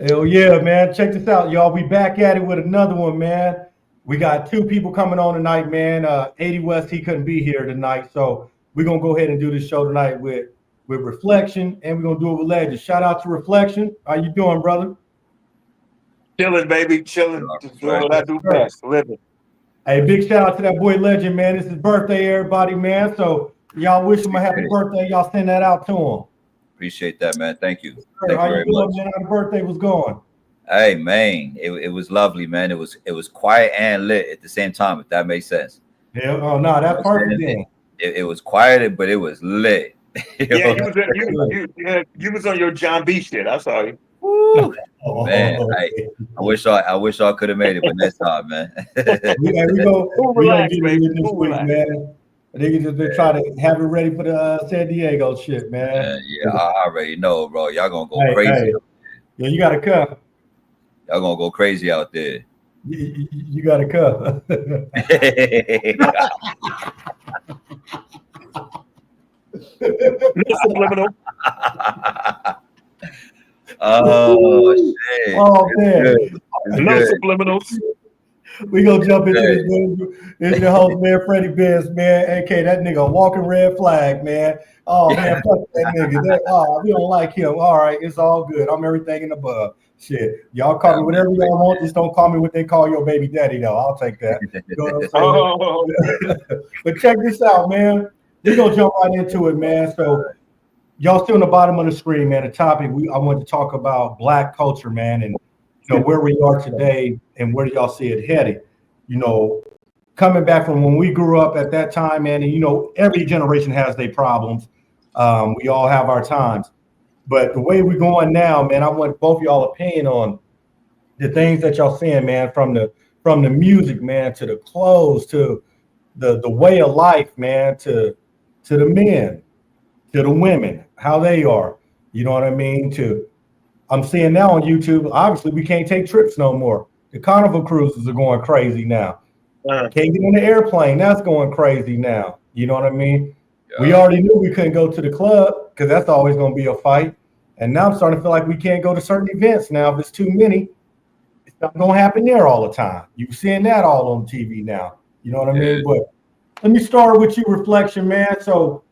Hell yeah, man. Check this out, y'all. We back at it with another one, man. We got two people coming on tonight, man. 80 West, he couldn't be here tonight. So we're gonna go ahead and do this show tonight with Reflection, and we're gonna do it with Legend. Shout out to Reflection. How you doing, brother? Chilling, baby, chilling. Just doing Right. what I do best, living. Hey, big shout out to that boy Legend, man. It's his birthday, everybody, man. So y'all wish him a happy birthday. Y'all send that out to him. Appreciate that, man. Thank you. Sir, Thank how you you very doing, much. man? How the birthday was going? Hey, man, it was lovely, man. It was quiet and lit at the same time, if that makes sense. Yeah, oh no, You know that's what I'm perfect saying? then. It was quiet, but it was lit. You Yeah, know? you was on your John B shit. I saw you. Woo, man. Oh, I wish I could have made it, but next time, man. Cool, we gonna relax, get it baby. in this Cool, week, relax. man. They just been trying to have it ready for the San Diego shit, man. Yeah, I already know, bro. Y'all gonna go Hey, crazy. hey, yeah, you gotta come. Y'all gonna go crazy out there. You gotta come. No subliminal. Oh shit! Oh It's man, good. It's No good. subliminals. we gonna jump into this. Good. Man. It's your host, man, Freddie Benz, man. AK, that nigga a walking red flag, man. Oh man, fuck that nigga. We don't like him. All right, it's all good. I'm everything in above. Shit, y'all call me I'm whatever just y'all want. Just don't call me what they call your baby daddy, though. I'll take that. You know what Oh, I'm saying? But check this out, man. We gonna jump right into it, man. So y'all still on the bottom of the screen, man. The topic I want to talk about Black culture, man, and where we are today and where do y'all see it headed. You know, coming back from when we grew up at that time, man, and every generation has their problems. We all have our times, but the way we're going now, man, I want both of y'all opinion on the things that y'all seeing, man, from the music, man, to the clothes, to the way of life, man, to the men, to the women, how they are. You know what I mean? I'm seeing now on YouTube, obviously we can't take trips no more. The Carnival cruises are going crazy now. Can't get on the airplane, that's going crazy now. You know what I mean? We Yeah. already knew we couldn't go to the club because that's always going to be a fight. And now I'm starting to feel like we can't go to certain events now. If it's too many, it's not going to happen there all the time. You're seeing that all on TV now. You know what I mean? But let me start with you, Reflection, man. So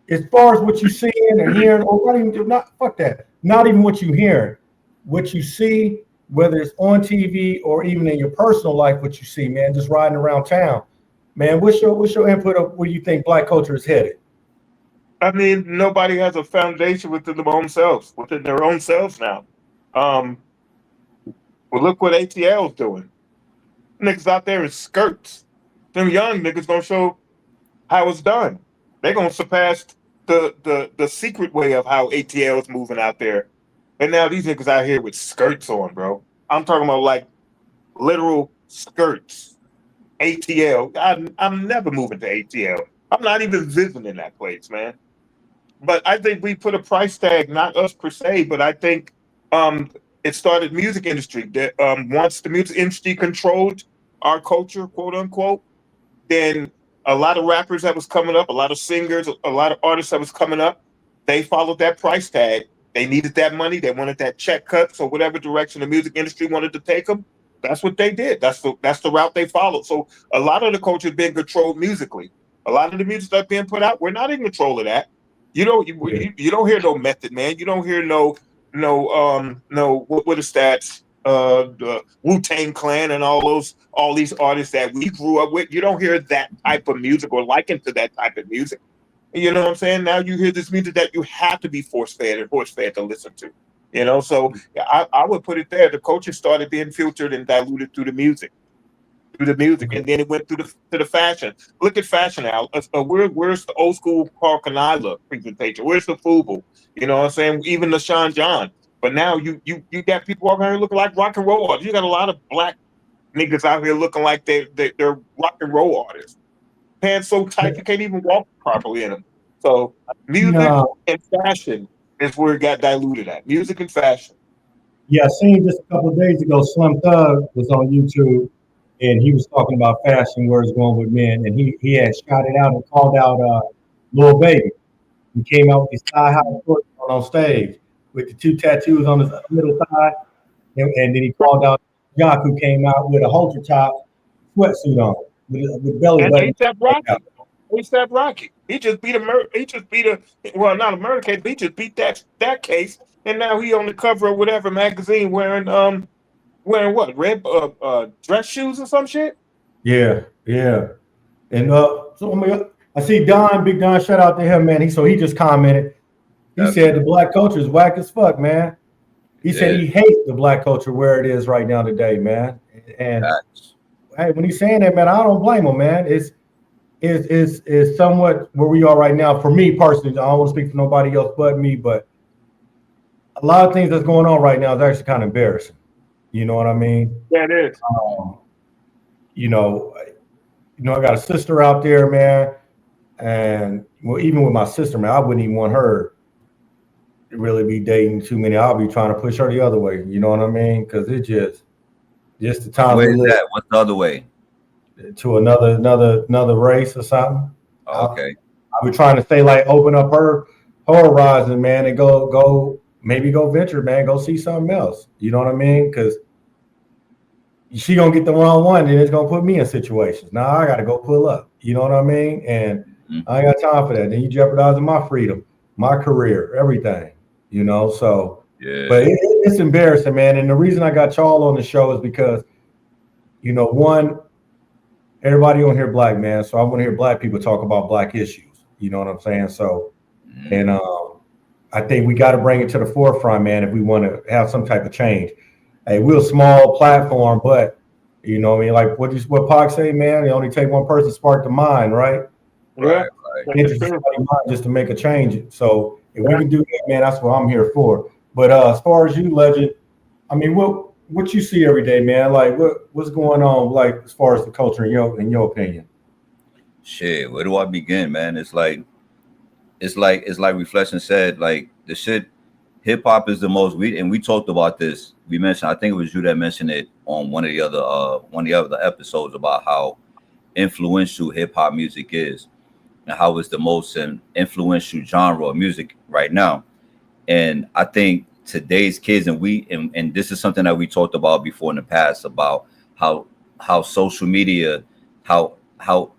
as far as what you seeing or hearing, or not fuck that, not even what you hearing, what you see, whether it's on TV or even in your personal life, what you see, man, just riding around town, man. What's your input of where you think Black culture is headed? I mean, nobody has a foundation within their own selves now. Um, well, look what ATL's doing. Niggas out there in skirts. Them young niggas gonna show how it's done. They gonna surpass the secret way of how ATL is moving out there. And now these niggas out here with skirts on, bro. I'm talking about like literal skirts. ATL. I'm never moving to ATL. I'm not even visiting that place, man. But I think we put a price tag, not us per se, but I think um, it started music industry. That once the music industry controlled our culture, quote unquote, then a lot of rappers that was coming up, a lot of singers, a lot of artists that was coming up, they followed that price tag. They needed that money. They wanted that check cut. So whatever direction the music industry wanted to take them, that's what they did. That's the route they followed. So a lot of the culture is being controlled musically. A lot of the music that's being put out, we're not in control of that. You don't hear no Method Man. You don't hear no what is that? The Wu Tang Clan and all these artists that we grew up with. You don't hear that type of music or liken to that type of music. You know what I'm saying? Now you hear this music that you have to be force fed and horse fed to listen to. So yeah, I would put it there. The culture started being filtered and diluted through the music, and then it went to the fashion. Look at fashion now. Where's the old school Carl Kanila presentation? Where's the FUBU? You know what I'm saying? Even the Sean John. But now you got people walking around looking like rock and roll artists. You got a lot of black niggas out here looking like they're rock and roll artists. Pants so tight you can't even walk properly in them. So music No, and fashion is where it got diluted at. Music and fashion. yeah, I seen just a couple of days ago, Slim Thug was on YouTube, and he was talking about fashion, where it's going with men, and he had shouted out and called out Lil Baby. He came out with his thigh high shorts on stage with the two tattoos on his middle thigh. and then he called out Jock, who came out with a halter top sweatsuit on with belly And button. ASAP Rocky. ASAP Rocky. He just beat well, not a murder case, but he just beat that case, and now he on the cover of whatever magazine wearing what, red dress shoes or some shit. Yeah, yeah. And so I see Don, Big Don, shout out to him, man. He just commented. He said the black culture is whack as fuck, man. He said he hates the black culture where it is right now today, man. And hey, when he's saying that, man, I don't blame him, man. It's somewhat where we are right now. For me personally, I don't want to speak for nobody else but me, but a lot of things that's going on right now is actually kind of embarrassing. You know what I mean? Yeah, it is. You know, I got a sister out there, man, and well, even with my sister, man, I wouldn't even want her to really be dating too many. I'll be trying to push her the other way. You know what I mean? Because it just the time we live. What's the other way? To another race or something. Okay. I be trying to say like open up her horizon, man, and go venture, man, go see something else. You know what I mean? Because she gonna get the wrong one, and it's gonna put me in situations. Now I gotta go pull up. You know what I mean? And I ain't got time for that. Then you jeopardizing my freedom, my career, everything. You know, so yeah. But it's embarrassing, man. And the reason I got y'all on the show is because, you know, one, everybody on here black, man. So I want to hear black people talk about black issues. You know what I'm saying? So, and I think we got to bring it to the forefront, man, if we want to have some type of change. Hey, we're a small platform, but you know what I mean? Like what Pac say, man, it only take one person to spark the mind, right? Right. Just to make a change. So if we can do that, man, that's what I'm here for. But as far as you, Legend, I mean, what you see every day, man? Like what's going on, like as far as the culture in your opinion? Shit, where do I begin, man? It's like Reflection said, like the shit. Hip hop is the most we talked about this. We mentioned, I think it was you that mentioned it on one of the other episodes about how influential hip hop music is and how it's the most influential genre of music right now. And I think today's kids, and this is something that we talked about before in the past about how social media, how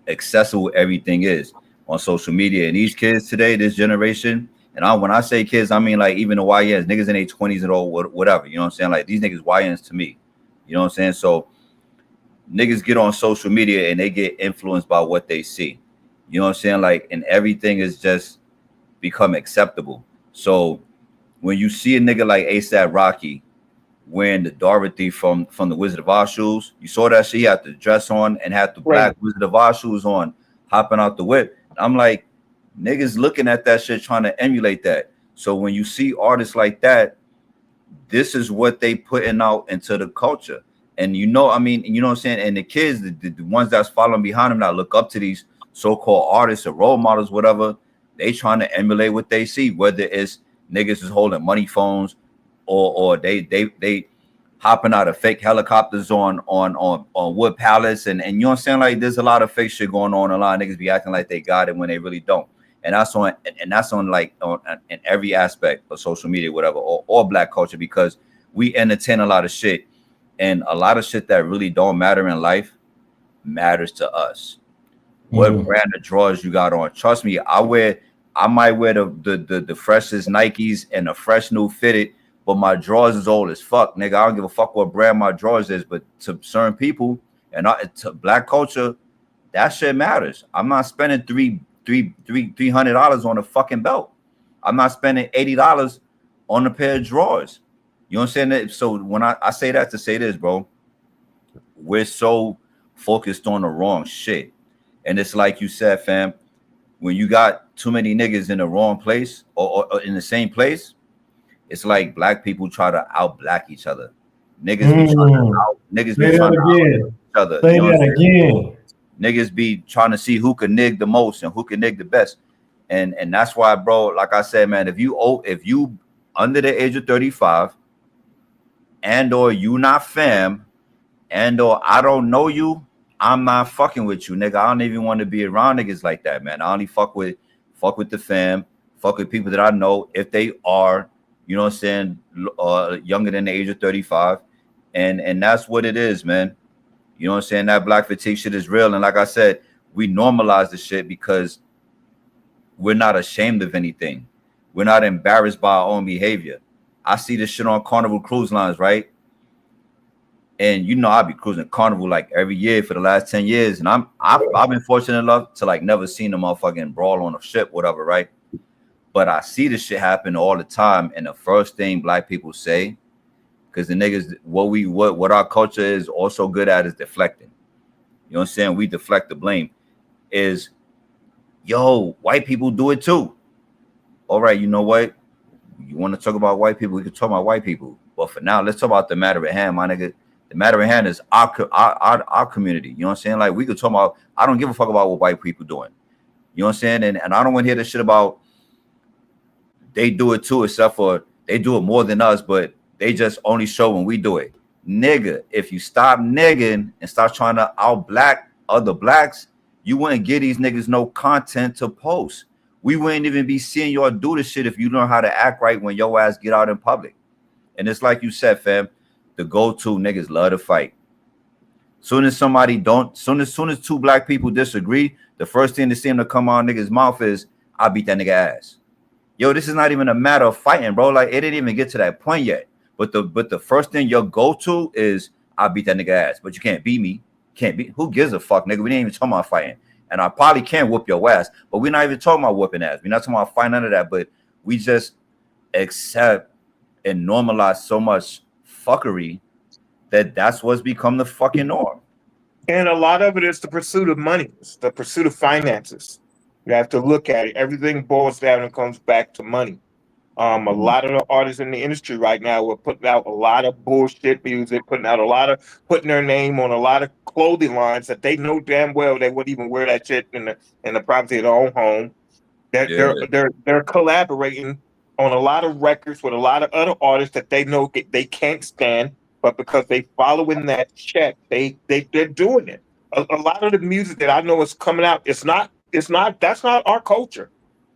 accessible everything is on social media. And these kids today, this generation, and when I say kids, I mean like even the YNs, niggas in their 20s and all, whatever. You know what I'm saying? Like these niggas YNs to me. You know what I'm saying? So niggas get on social media and they get influenced by what they see. You know what I'm saying? Like, and everything is just become acceptable. So when you see a nigga like ASAP Rocky wearing the Dorothy from the Wizard of Oz shoes, you saw that shit. He had the dress on and had the black Wizard of Oz shoes on, hopping out the whip. I'm like, niggas looking at that shit, trying to emulate that. So when you see artists like that, this is what they putting out into the culture. And you know, I mean, you know what I'm saying? And the kids, the ones that's following behind them that look up to these so-called artists or role models, whatever, they trying to emulate what they see, whether it's niggas is holding money phones or they hopping out of fake helicopters on wood pallets. And you know what I'm saying? Like there's a lot of fake shit going on. A lot of niggas be acting like they got it when they really don't. And that's on like in every aspect of social media, whatever, or black culture, because we entertain a lot of shit, and a lot of shit that really don't matter in life matters to us. What brand of drawers you got on? Trust me, I might wear the freshest Nikes and a fresh new fitted, but my drawers is old as fuck, nigga. I don't give a fuck what brand my drawers is, but to certain people and to black culture, that shit matters. I'm not spending $300 on a fucking belt. I'm not spending $80 on a pair of drawers. You know what I'm saying? So when I say that to say this, bro, we're so focused on the wrong shit. And it's like you said, fam, when you got too many niggas in the wrong place or in the same place, it's like black people try to out-black each other. Niggas be trying to out each other. Say that again. Niggas be trying to see who can nig the most and who can nig the best. And that's why, bro, like I said, man, if you under the age of 35 and or you not fam and or I don't know you, I'm not fucking with you, nigga. I don't even want to be around niggas like that, man. I only fuck with the fam, fuck with people that I know if they are, you know what I'm saying, younger than the age of 35. And that's what it is, man. You know what I'm saying? That black fatigue shit is real. And like I said, we normalize the shit because we're not ashamed of anything. We're not embarrassed by our own behavior. I see this shit on Carnival Cruise Lines, right? And you know, I'll be cruising Carnival like every year for the last 10 years. And I've been fortunate enough to like never seen a motherfucking brawl on a ship, whatever, right? But I see this shit happen all the time. And the first thing black people say, because the niggas, what our culture is also good at is deflecting. You know what I'm saying? We deflect the blame. Is, yo, white people do it too. All right, you know what? You want to talk about white people? We can talk about white people. But for now, let's talk about the matter at hand, my nigga. The matter at hand is our community. You know what I'm saying? Like, we could talk about, I don't give a fuck about what white people doing. You know what I'm saying? And I don't want to hear this shit about they do it too, except for they do it more than us, but they just only show when we do it. Nigga, if you stop nigging and start trying to out-black other blacks, you wouldn't give these niggas no content to post. We wouldn't even be seeing y'all do this shit if you learn how to act right when your ass get out in public. And it's like you said, fam, the go-to niggas love to fight. Soon as two black people disagree, the first thing that seem to come out niggas' mouth is, I beat that nigga ass. Yo, this is not even a matter of fighting, bro. Like, it didn't even get to that point yet. But the first thing your go-to is, I beat that nigga ass. But you can't beat me. Can't beat. Who gives a fuck, nigga? We didn't even talk about fighting. And I probably can whoop your ass, but we're not even talking about whooping ass. We're not talking about fighting, none of that. But we just accept and normalize so much fuckery that's what's become the fucking norm. And a lot of it is the pursuit of money, it's the pursuit of finances. You have to look at it. Everything boils down and comes back to money. A lot of the artists in the industry right now are putting out a lot of bullshit music, putting their name on a lot of clothing lines that they know damn well they wouldn't even wear that shit in the privacy of their own home. They're collaborating on a lot of records with a lot of other artists that they know they can't stand, but because they following that check, they're doing it. A lot of the music that I know is coming out, that's not our culture.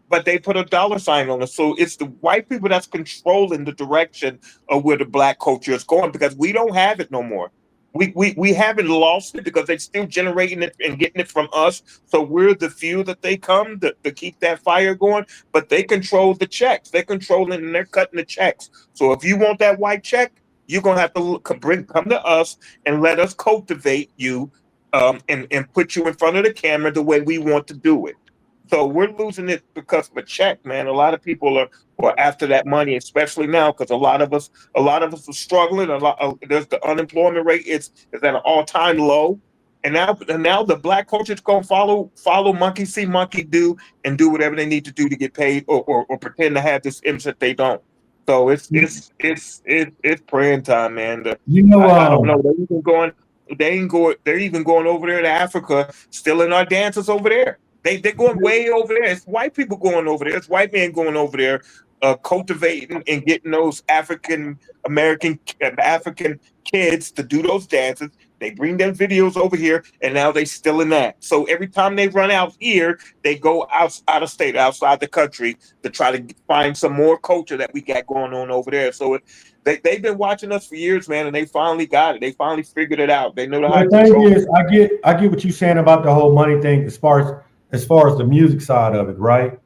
But they put a dollar sign on it. So it's the white people that's controlling the direction of where the black culture is going, because we don't have it no more. We haven't lost it because they're still generating it and getting it from us. So we're the few that they come to keep that fire going, but they control the checks. They're controlling and they're cutting the checks. So if you want that white check, you're going to have to come to us and let us cultivate you and put you in front of the camera the way we want to do it. So we're losing it because of a check, man. A lot of people are after that money, especially now, because a lot of us are struggling. There's the unemployment rate is at an all-time low, and now the black culture is gonna follow monkey see, monkey do, and do whatever they need to do to get paid, or pretend to have this image that they don't. So it's praying time, man. I don't know. They're even going over there to Africa, stealing our dancers over there. They're going way over there. It's white people going over there. It's white men going over there, cultivating and getting those African kids to do those dances. They bring them videos over here, and now they still in that. So every time they run out here, they go out of state, outside the country, to try to find some more culture that we got going on over there. So they've been watching us for years, man, and they finally got it. They finally figured it out. They know how to control it. I get what you're saying about the whole money thing as far as the music side of it, right?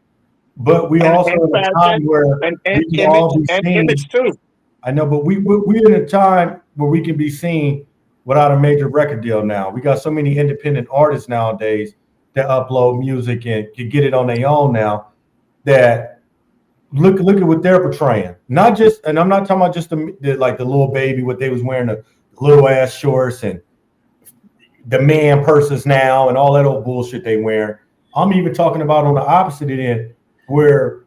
But we also in a time where we can all be seen. Image too. I know, but we're in a time where we can be seen without a major record deal now. We got so many independent artists nowadays that upload music and can get it on their own now, that look at what they're portraying. Not just, and I'm not talking about just the little baby, what they was wearing, the little ass shorts and the man purses now and all that old bullshit they wear. I'm even talking about on the opposite end, where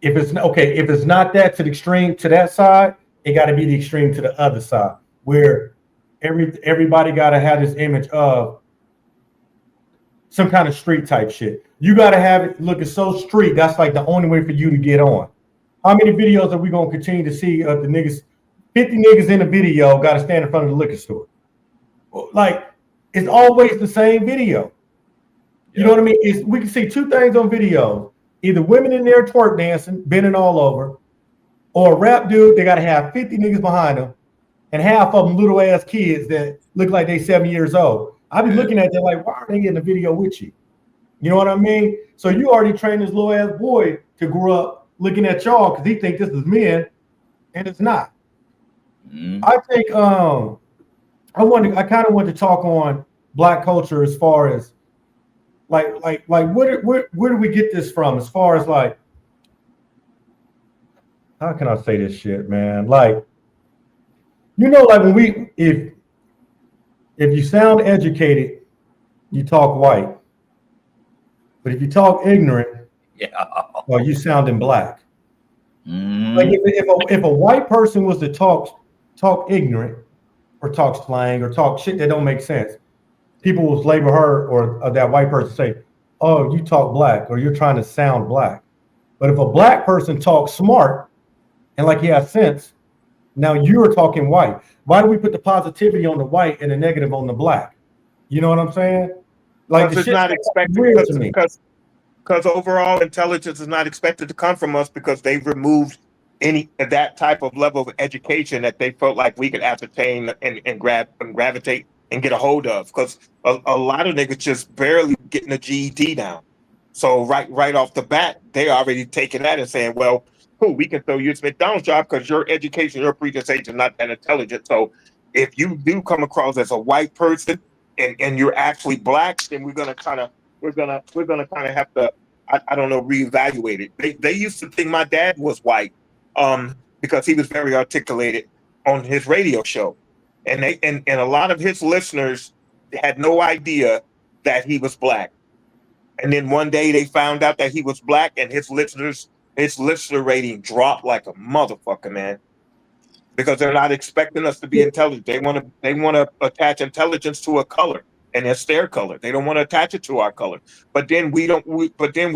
if it's not that to the extreme to that side, it got to be the extreme to the other side, where everybody got to have this image of some kind of street type shit. You got to have it looking so street. That's like the only way for you to get on. How many videos are we going to continue to see of the niggas, 50 niggas in a video got to stand in front of the liquor store? Like, it's always the same video. You know what I mean? We can see two things on videos. Either women in there twerk dancing, bending all over, or a rap dude, they got to have 50 niggas behind them and half of them little ass kids that look like they 7 years old. I be looking at them like, why are they in the video with you? You know what I mean? So you already trained this little ass boy to grow up looking at y'all because he think this is men, and it's not. I think I kind of want to talk on Black culture as far as like where do we get this from? As far as like, how can I say this shit, man? Like, like when if you sound educated, you talk white. But if you talk ignorant, well, you sounding black. Like if a white person was to talk ignorant or talk slang or talk shit that don't make sense, people will label her or that white person say, "Oh, you talk black," or "You're trying to sound black." But if a black person talks smart and like he has sense, now you're talking white. Why do we put the positivity on the white and the negative on the black? You know what I'm saying? Like it's not expected because overall intelligence is not expected to come from us because they've removed any that type of level of education that they felt like we could ascertain and gravitate and get a hold of. Because a lot of niggas just barely getting a GED now. So right off the bat, they already taking that and saying, well, cool, we can throw you a McDonald's job because your education, your presentation is not that intelligent. So if you do come across as a white person and you're actually black, then we're gonna kind of have to I don't know, reevaluate it. They used to think my dad was white because he was very articulated on his radio show. And a lot of his listeners had no idea that he was black. And then one day they found out that he was black and his listener rating dropped like a motherfucker, man. Because they're not expecting us to be intelligent. They want to attach intelligence to a color, and it's their color. They don't want to attach it to our color. But then we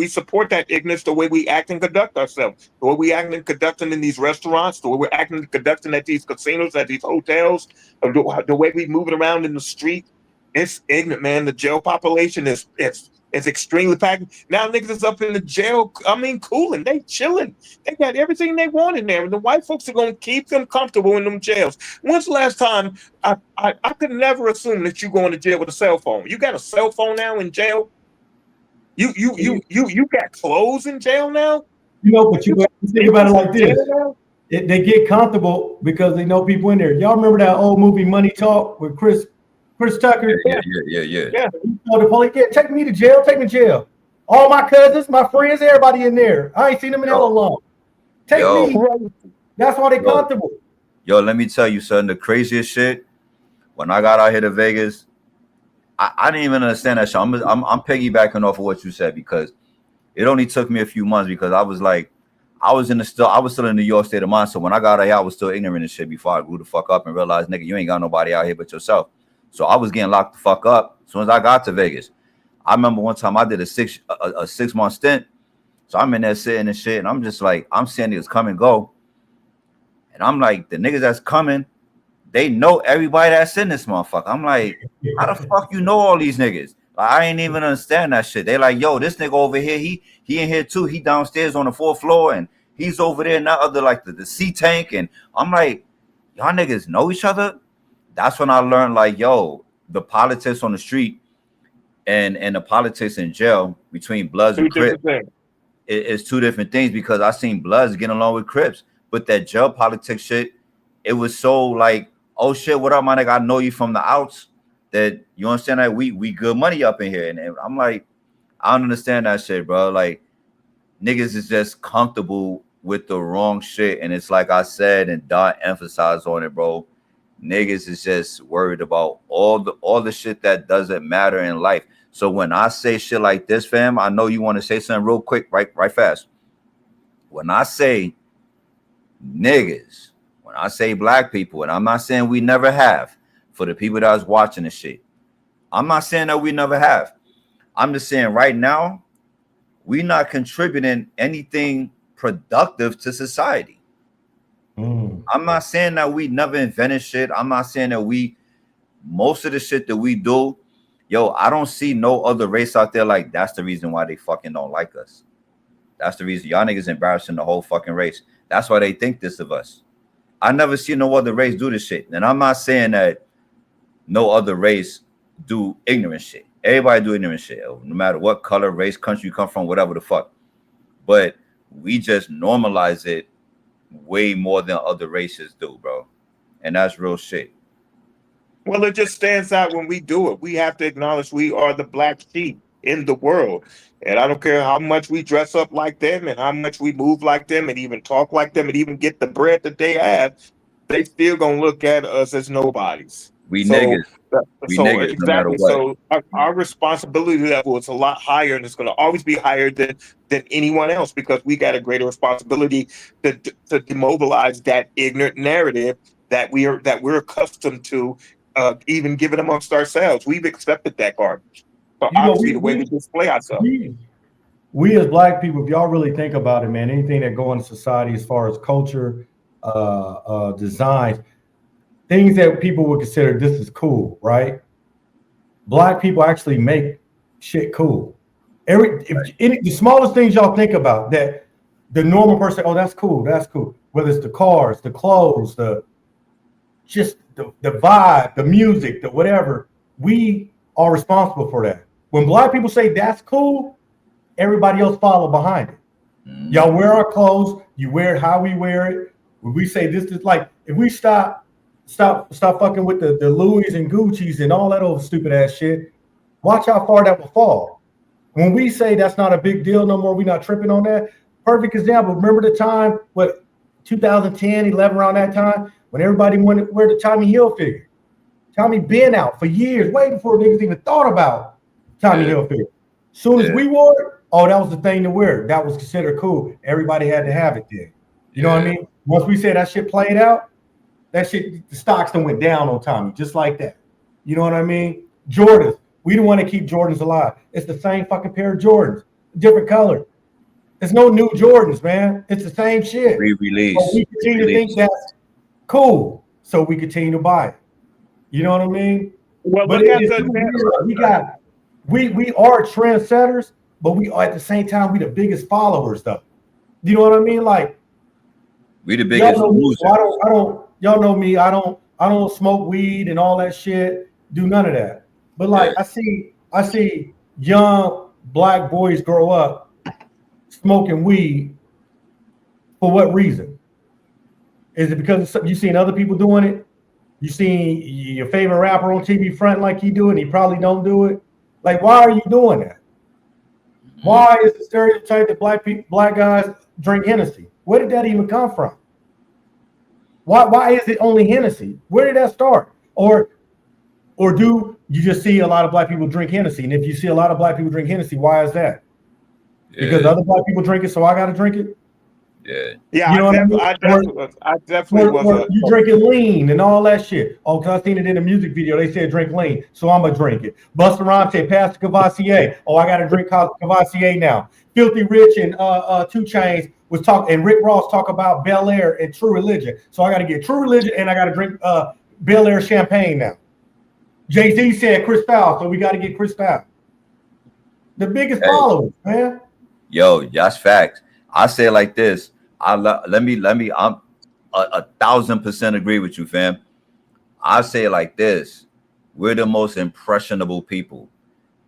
support that ignorance the way we act and conduct ourselves, the way we act and conducting in these restaurants, the way we're acting and conducting at these casinos, at these hotels, the way we moving around in the street. It's ignorant, man. The jail population is extremely packed. Now niggas is up in the jail. I mean, cooling. They chilling. They got everything they want in there. And the white folks are gonna keep them comfortable in them jails. When's the last time I could never assume that you going to jail with a cell phone? You got a cell phone now in jail? You got clothes in jail now? But you think about it like this. They get comfortable because they know people in there. Y'all remember that old movie Money Talk with Chris Tucker? Yeah. The police, take me to jail. Take me to jail. All my cousins, my friends, everybody in there. I ain't seen them in hell long. Take me. That's why they comfortable. Yo, let me tell you, son, the craziest shit. When I got out here to Vegas, I didn't even understand that shit. I'm piggybacking off of what you said because it only took me a few months because I was still in New York state of mind. So when I got out here, I was still ignorant of shit before I grew the fuck up and realized, nigga, you ain't got nobody out here but yourself. So I was getting locked the fuck up as soon as I got to Vegas. I remember one time I did a 6-month stint. So I'm in there sitting and shit, and I'm just like, I'm seeing niggas come and go. And I'm like, the niggas that's coming, they know everybody that's in this motherfucker. I'm like, how the fuck you know all these niggas? Like, I ain't even understand that shit. They like, yo, this nigga over here, he in here too. He downstairs on the 4th floor, and he's over there in that other, like the sea tank. And I'm like, y'all niggas know each other? That's when I learned, like, yo, the politics on the street and the politics in jail between Bloods and Crips is two different things because I seen Bloods getting along with Crips. But that jail politics shit, it was so like, oh shit, what up, my nigga? I know you from the outs. That you understand that we good money up in here. And I'm like, I don't understand that shit, bro. Like, niggas is just comfortable with the wrong shit. And it's like I said, and Dot emphasized on it, bro. Niggas is just worried about all the shit that doesn't matter in life. So when I say shit like this, fam, I know you want to say something real quick, right fast. When I say niggas, when I say black people, and I'm not saying we never have, for the people that was watching this shit, I'm not saying that we never have. I'm just saying right now, we not contributing anything productive to society. I'm not saying that we never invented shit. I'm not saying that most of the shit that we do, yo, I don't see no other race out there like that's the reason why they fucking don't like us. That's the reason y'all niggas embarrassing the whole fucking race. That's why they think this of us. I never see no other race do this shit. And I'm not saying that no other race do ignorant shit. Everybody do ignorant shit, no matter what color, race, country you come from, whatever the fuck. But we just normalize it way more than other races do, bro. And that's real shit. Well, it just stands out when we do it. We have to acknowledge we are the black sheep in the world. And I don't care how much we dress up like them and how much we move like them and even talk like them and even get the bread that they have, they still gonna look at us as nobodies. We niggas. We niggas, exactly. no matter what. So our responsibility level is a lot higher, and it's going to always be higher than anyone else because we got a greater responsibility to demobilize that ignorant narrative that we're accustomed to, even giving amongst ourselves. We've accepted that garbage. But obviously, the way we display ourselves. We as black people, if y'all really think about it, man, anything that go in society as far as culture, designs, things that people would consider this is cool, right? Black people actually make shit cool. The smallest things y'all think about that the normal person, oh, that's cool, that's cool. Whether it's the cars, the clothes, the vibe, the music, the whatever, we are responsible for that. When black people say that's cool, everybody else follow behind it. Y'all wear our clothes, you wear it how we wear it. When we say this is like, if we stop fucking with the Louis and Gucci's and all that old stupid ass shit, watch how far that will fall. When we say that's not a big deal no more, we're not tripping on that. Perfect example. Remember the time, 2010, 11, around that time, when everybody wanted to wear the Tommy Hilfiger. Tommy been out for years, way before niggas even thought about Tommy Hilfiger. Soon as we wore it, oh, that was the thing to wear. That was considered cool. Everybody had to have it then. You know what I mean? Once we said that shit played out, that shit, the stocks done went down on Tommy, just like that. You know what I mean? Jordans, we don't want to keep Jordans alive. It's the same fucking pair of Jordans, different color. There's no new Jordans, man. It's the same shit. Re-release. But we continue to think that's cool, so we continue to buy it. You know what I mean? Well, but we are trendsetters, but we are at the same time we the biggest followers, though. You know what I mean? Like we the biggest losers. Y'all know me. I don't smoke weed and all that shit. Do none of that. But like I see young black boys grow up smoking weed. For what reason? Is it because you seen other people doing it? You seen your favorite rapper on TV front like he do it, and he probably don't do it? Like, why are you doing that? Why is the stereotype that black guys drink Hennessy? Where did that even come from? Why is it only Hennessy? Where did that start? Or do you just see a lot of black people drink Hennessy? And if you see a lot of black people drink Hennessy, why is that? Because other black people drink it, so I got to drink it? Yeah, you know I definitely was. You drinking lean and all that shit. Oh, because I seen it in a music video. They said drink lean, so I'm going to drink it. Busta Rhymes said, pass the Cavassier. Oh, I got to drink Cavassier now. Filthy Rich and 2 Chainz was talking, and Rick Ross talk about Bel Air and True Religion. So I got to get True Religion and I got to drink Bel Air champagne now. Jay-Z said Chris Powell, so we got to get Chris Powell. The biggest followers, man. Yo, that's facts. I say it like this. I'm 1,000% agree with you, fam. I say it like this. We're the most impressionable people.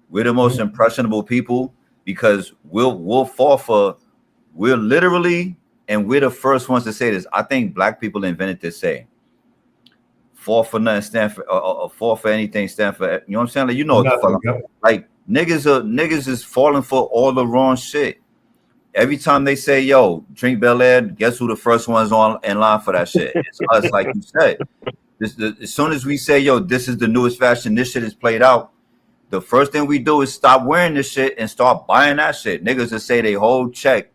We're the most impressionable people because we'll fall for, we're literally, and we're the first ones to say this. I think black people invented this saying. Fall for nothing, stand for, fall for anything, stand for, you know what I'm saying? Like, you know, like niggas is falling for all the wrong shit. Every time they say, yo, drink Bel Air, guess who the first one's on in line for that shit? It's us, like you said. As soon as we say, yo, this is the newest fashion, this shit is played out, the first thing we do is stop wearing this shit and start buying that shit. Niggas that say they whole check.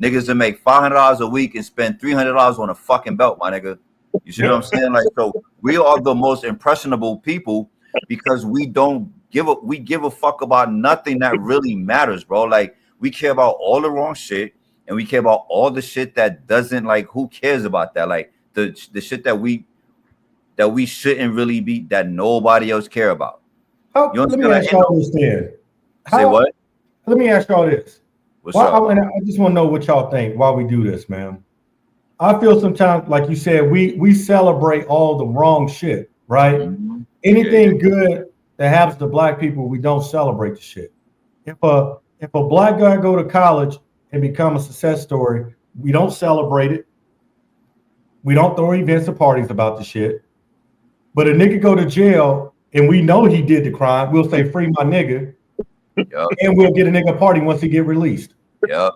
Niggas that make $500 a week and spend $300 on a fucking belt, my nigga. You see what I'm saying? Like, so we are the most impressionable people because we give a fuck about nothing that really matters, bro. Like, we care about all the wrong shit, and we care about all the shit that doesn't, like, who cares about that? Like the shit that we shouldn't really be, that nobody else care about. Let me ask y'all this then. Say what? Let me ask y'all this. What's up? I just want to know what y'all think while we do this, man. I feel sometimes, like you said, we celebrate all the wrong shit, right? Mhm. Anything good that happens to black people, we don't celebrate the shit. If a black guy go to college and become a success story, we don't celebrate it. We don't throw events or parties about the shit. But a nigga go to jail and we know he did the crime, we'll say free my nigga, Yep. and we'll get a nigga party once he get released. Yep.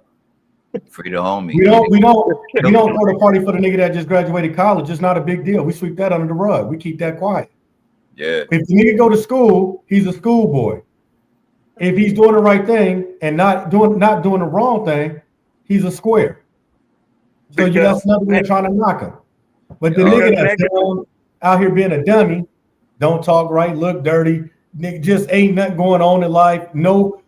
Free the homie. We don't throw the party for the nigga that just graduated college. It's not a big deal. We sweep that under the rug. We keep that quiet. Yeah. If the nigga go to school, he's a schoolboy. If he's doing the right thing and not doing the wrong thing, he's a square. So that's another way of trying to knock him. But the nigga that's out here being a dummy, don't talk right, look dirty, nigga, just ain't nothing going on in life, no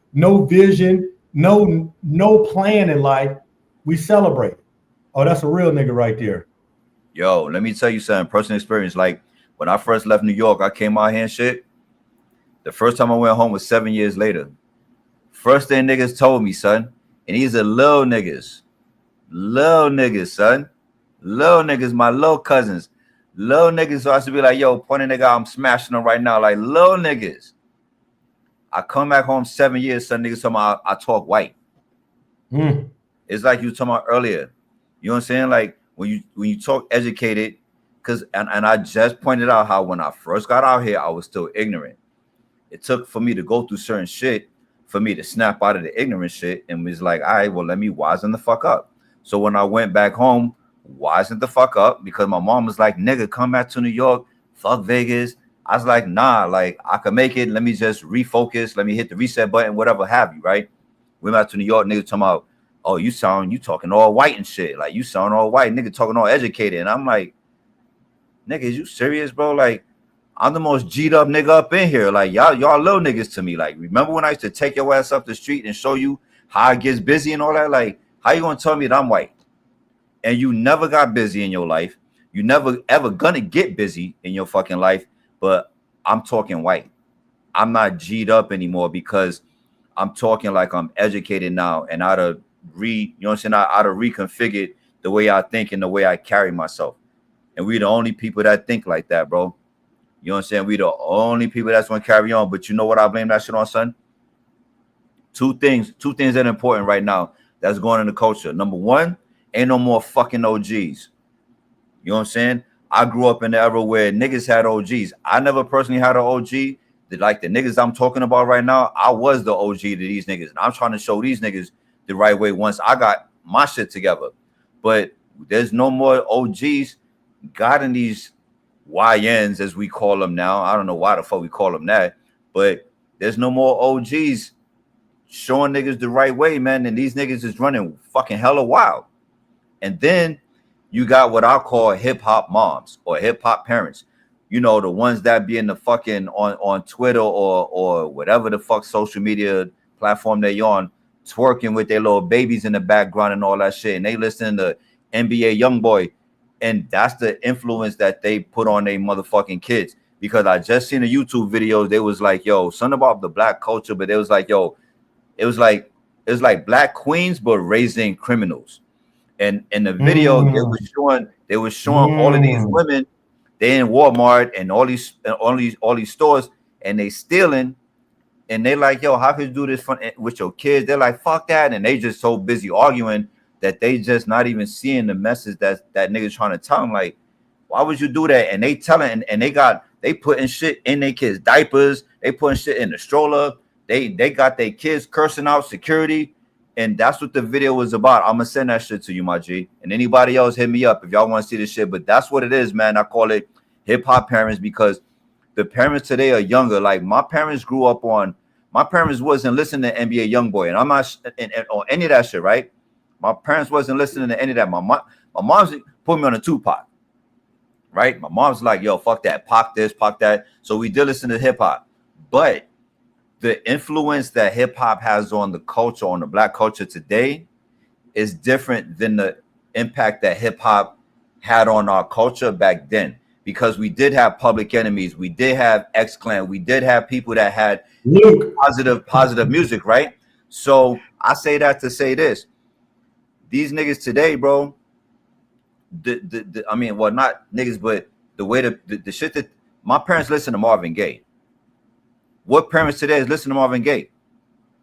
vision, no plan in life, we celebrate. Oh, that's a real nigga right there. Yo, let me tell you something, personal experience. Like when I first left New York, I came out here and shit. The first time I went home was 7 years later. First thing niggas told me, son, and these are little niggas, son. Little niggas, my little cousins. Little niggas, so I should be like, yo, point a nigga out, I'm smashing them right now. Like little niggas. I come back home 7 years, son, niggas talking about I talk white. It's like you were talking about earlier. You know what I'm saying? Like when you talk educated, because and I just pointed out how when I first got out here, I was still ignorant. It took for me to go through certain shit for me to snap out of the ignorant shit and was like, all right, well, let me wisen the fuck up. So when I went back home, wisen the fuck up because my mom was like, nigga, come back to New York, fuck Vegas. I was like, nah, like I can make it. Let me just refocus. Let me hit the reset button, whatever have you, right? Went back to New York, nigga talking about, oh, you talking all white and shit. Like you sound all white, nigga talking all educated. And I'm like, nigga, is you serious, bro? Like, I'm the most G'd up nigga up in here. Like, y'all little niggas to me. Like, remember when I used to take your ass up the street and show you how it gets busy and all that? Like, how you gonna tell me that I'm white? And you never got busy in your life. You never ever gonna get busy in your fucking life. But I'm talking white. I'm not G'd up anymore because I'm talking like I'm educated now and how to how to reconfigure the way I think and the way I carry myself. And we're the only people that think like that, bro. You know what I'm saying? We the only people that's gonna carry on. But you know what I blame that shit on, son? Two things that are important right now that's going in the culture. Number one, ain't no more fucking OGs. You know what I'm saying? I grew up in the era where niggas had OGs. I never personally had an OG. Like the niggas I'm talking about right now, I was the OG to these niggas. And I'm trying to show these niggas the right way once I got my shit together. But there's no more OGs guiding these YNs, as we call them now. I don't know why the fuck we call them that, but there's no more OGs showing niggas the right way, man. And these niggas is running fucking hella wild. And then you got what I call hip hop moms or hip hop parents. You know, the ones that be in the fucking on Twitter or whatever the fuck social media platform they on, twerking with their little babies in the background and all that shit. And they listen to NBA Youngboy. And that's the influence that they put on their motherfucking kids. Because I just seen a YouTube video. They was like, yo, something about the black culture, but they was like, yo, it was like black queens, but raising criminals. And in the video, they were showing all of these women, they in Walmart and all these stores, and they stealing. And they like, yo, how could you do this with your kids? They're like, fuck that. And they just so busy arguing that they just not even seeing the message that nigga's trying to tell them. Like, why would you do that? And they telling, and they putting shit in their kids' diapers. They putting shit in the stroller. They got their kids cursing out security. And that's what the video was about. I'm gonna send that shit to you, my G. And anybody else, hit me up if y'all want to see this shit. But that's what it is, man. I call it hip hop parents because the parents today are younger. Like my parents wasn't listening to NBA Youngboy, and I'm not on any of that shit, right? My parents wasn't listening to any of that. My mom's put me on a Tupac, right? My mom's like, yo, fuck that, Pac this, Pac that. So we did listen to hip hop, but the influence that hip hop has on the culture, on the black culture today, is different than the impact that hip hop had on our culture back then. Because we did have Public Enemies, we did have X-Clan, we did have people that had positive music, right? So I say that to say this. These niggas today, bro, I mean, well, not niggas, but the way the shit that my parents listen to Marvin Gaye. What parents today is listening to Marvin Gaye?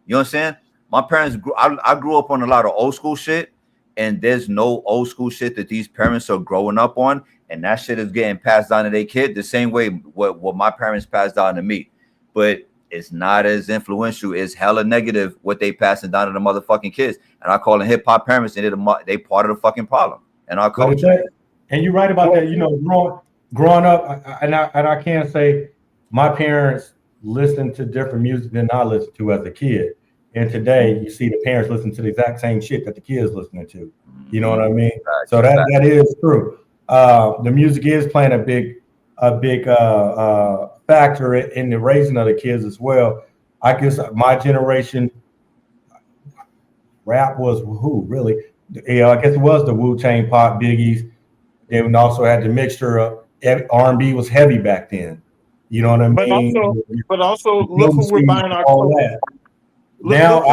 You know what I'm saying? My parents I grew up on a lot of old school shit, and there's no old school shit that these parents are growing up on, and that shit is getting passed down to their kid the same way what my parents passed down to me. But it's not as influential. It's hella negative what they passing down to the motherfucking kids. And I call them hip hop parents, and they part of the fucking problem in our culture. And you're right about that. You know, growing up, I can't say my parents listened to different music than I listened to as a kid. And today, you see the parents listen to the exact same shit that the kids listening to. You know what I mean? So that is true. The music is playing a big factor in the raising of the kids as well. I guess my generation, rap was who really? Yeah, I guess it was the Wu-Tang, Pop, Biggies. And also had the mixture of R&B was heavy back then. You know what I mean? But also look who we're buying our clothes. Now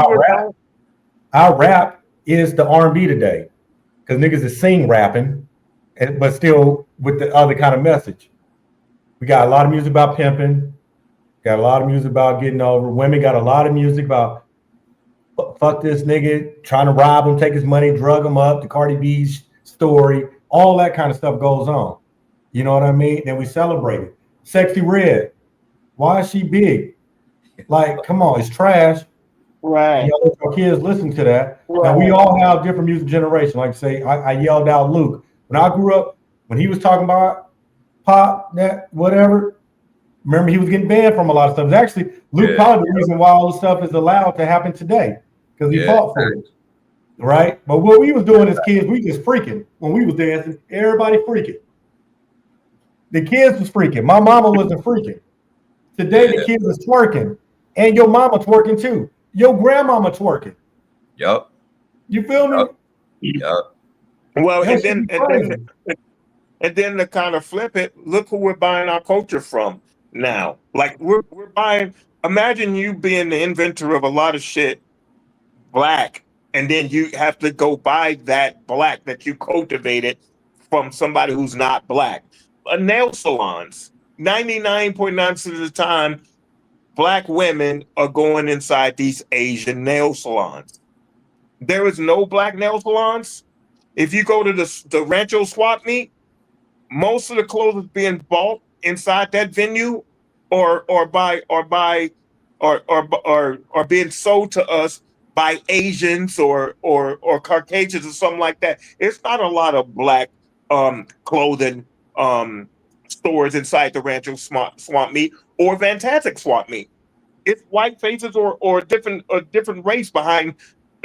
our rap is the R&B today, because niggas is sing rapping, but still with the other kind of message. We got a lot of music about pimping, got a lot of music about getting over. Women got a lot of music about fuck this nigga, trying to rob him, take his money, drug him up, the Cardi B's story, all that kind of stuff goes on. You know what I mean? Then we celebrate it. Sexy Red, why is she big? Like, come on, it's trash. Right. Y'all let your kids listen to that. Right. Now we all have different music generation. Like say, I yelled out Luke. When I grew up, when he was talking about pop, that whatever, remember he was getting banned from a lot of stuff. It's actually Luke probably the reason why all this stuff is allowed to happen today. Because he fought for it. Right? But what we was doing as kids, we just freaking. When we was dancing, everybody freaking. The kids was freaking. My mama wasn't freaking. Today the kids is twerking. And your mama twerking too. Your grandmama twerking. Yep. You feel me? Yep. Well, and then to kind of flip it, look who we're buying our culture from now. Like we're buying. Imagine you being the inventor of a lot of shit, black, and then you have to go buy that black that you cultivated from somebody who's not black. Nail salons, 99.9% of the time, black women are going inside these Asian nail salons. There is no black nail salons. If you go to the Rancho Swap Meet, most of the clothes is being bought inside that venue, or being sold to us by Asians or Caucasians or something like that. It's not a lot of black clothing stores inside the Rancho Swap Meet or Fantastic Swap Meet. It's white faces or different race behind,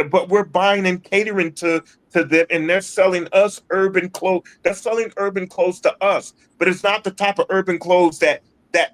but we're buying and catering to them, and they're selling us urban clothes. They're selling urban clothes to us, but it's not the type of urban clothes that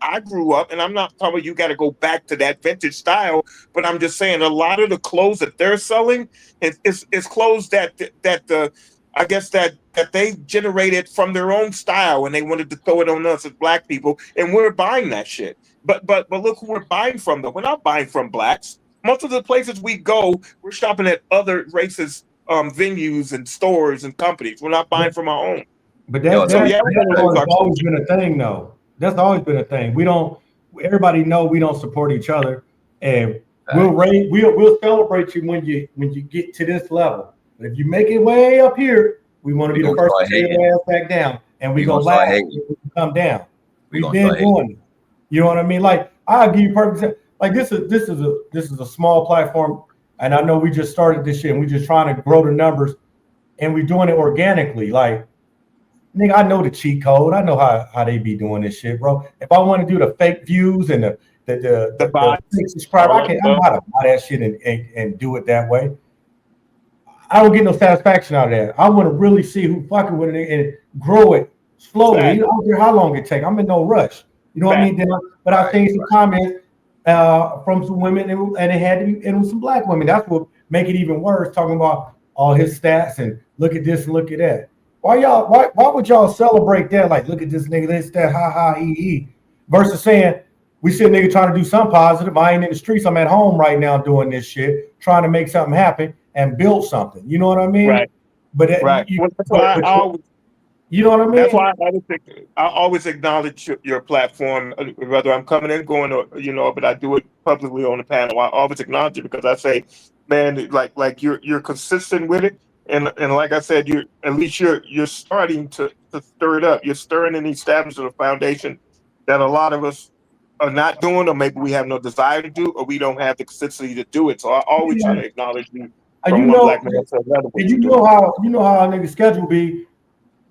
I grew up. And I'm not talking about you got to go back to that vintage style, but I'm just saying a lot of the clothes that they're selling is clothes that I guess that they generated from their own style, and they wanted to throw it on us as black people, and we're buying that shit. But look who we're buying from though. We're not buying from blacks. Most of the places we go, we're shopping at other races, venues and stores and companies. We're not buying from our own. But that's always been a thing though. That's always been a thing. Everybody know we don't support each other, and we'll celebrate you when you get to this level. But if you make it way up here, we want to be the first to take your ass back down, and we gonna laugh when we come down. We've been doing it. You know what I mean? Like I'll give you perfect example. Like this is a small platform, and I know we just started this shit, and we just trying to grow the numbers, and we're doing it organically. Like, nigga, I know the cheat code. I know how they be doing this shit, bro. If I want to do the fake views and the fake subscriber, I'm about to buy that shit and do it that way. I don't get no satisfaction out of that. I want to really see who fucking with it and grow it slowly. Right. I don't care how long it takes. I'm in no rush. You know what I mean? But I've seen some comments from some women, and it had to be, and it was some black women. That's what make it even worse. Talking about all his stats and look at this and look at that. Why would y'all celebrate that? Like, look at this nigga, this, that, ha ha, he. Versus saying we see a nigga trying to do something positive. I ain't in the streets. I'm at home right now doing this shit, trying to make something happen and build something. You know what I mean? Right. But right. You know what I mean? That's why I always acknowledge your platform, whether I'm coming in, going, or but I do it publicly on the panel. I always acknowledge it because I say, man, like you're consistent with it, and like I said, you're starting to stir it up. You're stirring and establishing a foundation that a lot of us are not doing, or maybe we have no desire to do, or we don't have the consistency to do it. So I always try to acknowledge you And from one black man to another. What you do? you know how a nigga schedule be.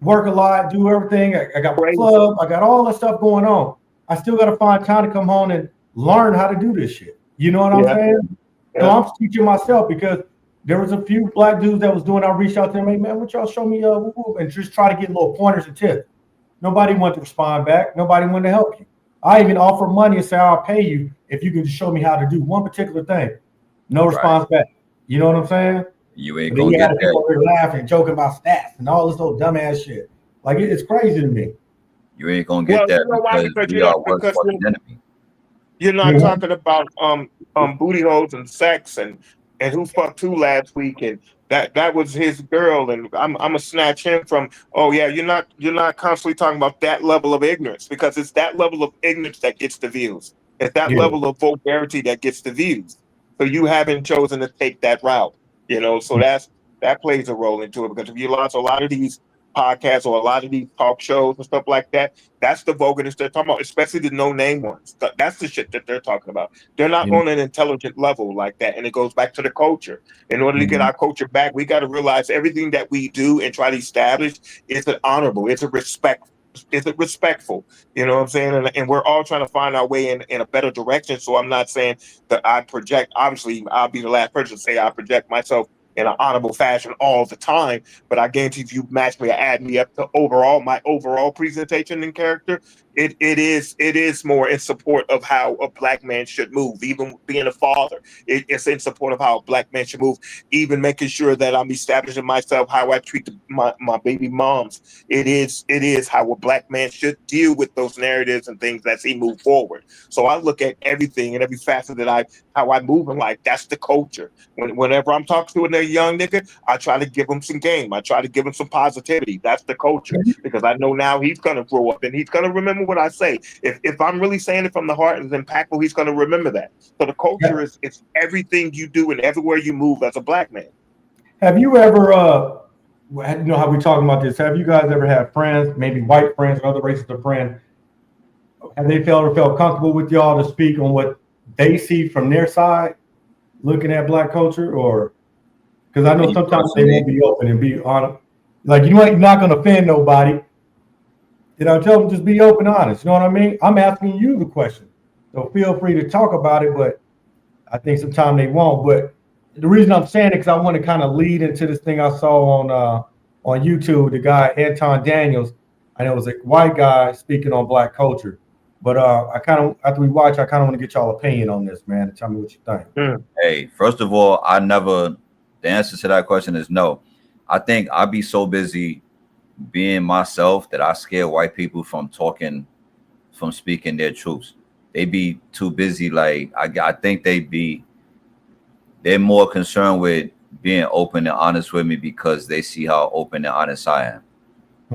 Work a lot, do everything. I got my Crazy. club, I got all that stuff going on. I still got to find time to come home and learn how to do this shit. You know what I'm saying? So I'm teaching myself because there was a few black dudes that was doing. I reached out to them, hey man, what y'all show me, and just try to get little pointers and tips. Nobody wanted to respond back. Nobody wanted to help you. I even offer money and say I'll pay you if you can just show me how to do one particular thing. No response back. You know what I'm saying? You ain't gonna get people that. Laughing, joking about stats and all this old dumbass shit. Like it's crazy to me. You ain't gonna get that because we are worse fucking enemy. You're not talking about booty holes and sex and who fucked who last week, and that was his girl, and I'm gonna snatch him from. Oh yeah, you're not constantly talking about that level of ignorance, because it's that level of ignorance that gets the views. It's that level of vulgarity that gets the views. So you haven't chosen to take that route, So that plays a role into it, because if you watch a lot of these podcasts or a lot of these talk shows and stuff like that, that's the vulgarness they're talking about, especially the no-name ones. That's the shit that they're talking about. They're not on an intelligent level like that, and it goes back to the culture. In order to get our culture back, we got to realize everything that we do and try to establish is it honorable, is it respectful? You know what I'm saying? And we're all trying to find our way in a better direction. So I'm not saying that I project. Obviously, I'll be the last person to say I project myself in an honorable fashion all the time. But I guarantee if you match me or add me up to my overall presentation and character, it is more in support of how a black man should move. Even being a father, it's in support of how a black man should move. Even making sure that I'm establishing myself, how I treat my baby moms. It is how a black man should deal with those narratives and things as he move forward. So I look at everything and every facet that how I move in life. That's the culture. Whenever I'm talking to a young nigga, I try to give him some game. I try to give him some positivity. That's the culture, because I know now he's gonna grow up and he's gonna remember what I say. If I'm really saying it from the heart and it's impactful, he's gonna remember that. So the culture is it's everything you do and everywhere you move as a black man. Have you ever you know how we talking about this? Have you guys ever had friends, maybe white friends or other races of friends? Have they felt comfortable with y'all to speak on what they see from their side, looking at black culture? Or because I know sometimes they won't be open and be honest. Like you're not going to offend nobody. Tell them just be open, honest. You know what I mean? I'm asking you the question, so feel free to talk about it. But I think sometimes they won't. But the reason I'm saying it because I want to kind of lead into this thing I saw on YouTube. The guy Anton Daniels, I know it was a white guy speaking on black culture. But I kind of after we watch, I kind of want to get y'all opinion on this, man. And tell me what you think. Hey, first of all, the answer to that question is no. I think I'd be so busy being myself that I scare white people from speaking their truths. They be too busy. Like I think they're more concerned with being open and honest with me because they see how open and honest I am.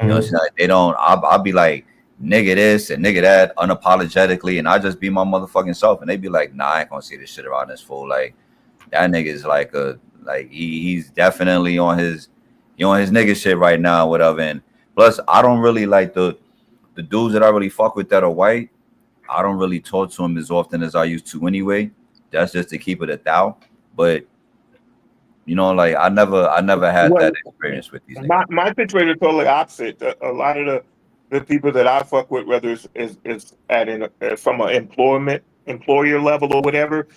You know what I'm saying? Like, they don't. I'll be like, nigga this and nigga that unapologetically, and I just be my motherfucking self, and they be like, nah, I ain't gonna see this shit around this fool. Like that nigga is he's definitely on his nigga shit right now, whatever. And plus, I don't really like the dudes that I really fuck with that are white. I don't really talk to them as often as I used to anyway. That's just to keep it a thou. But like I never had that experience with these niggas. My situation is totally opposite. A lot of the people that I fuck with, whether it's from an employer level or whatever,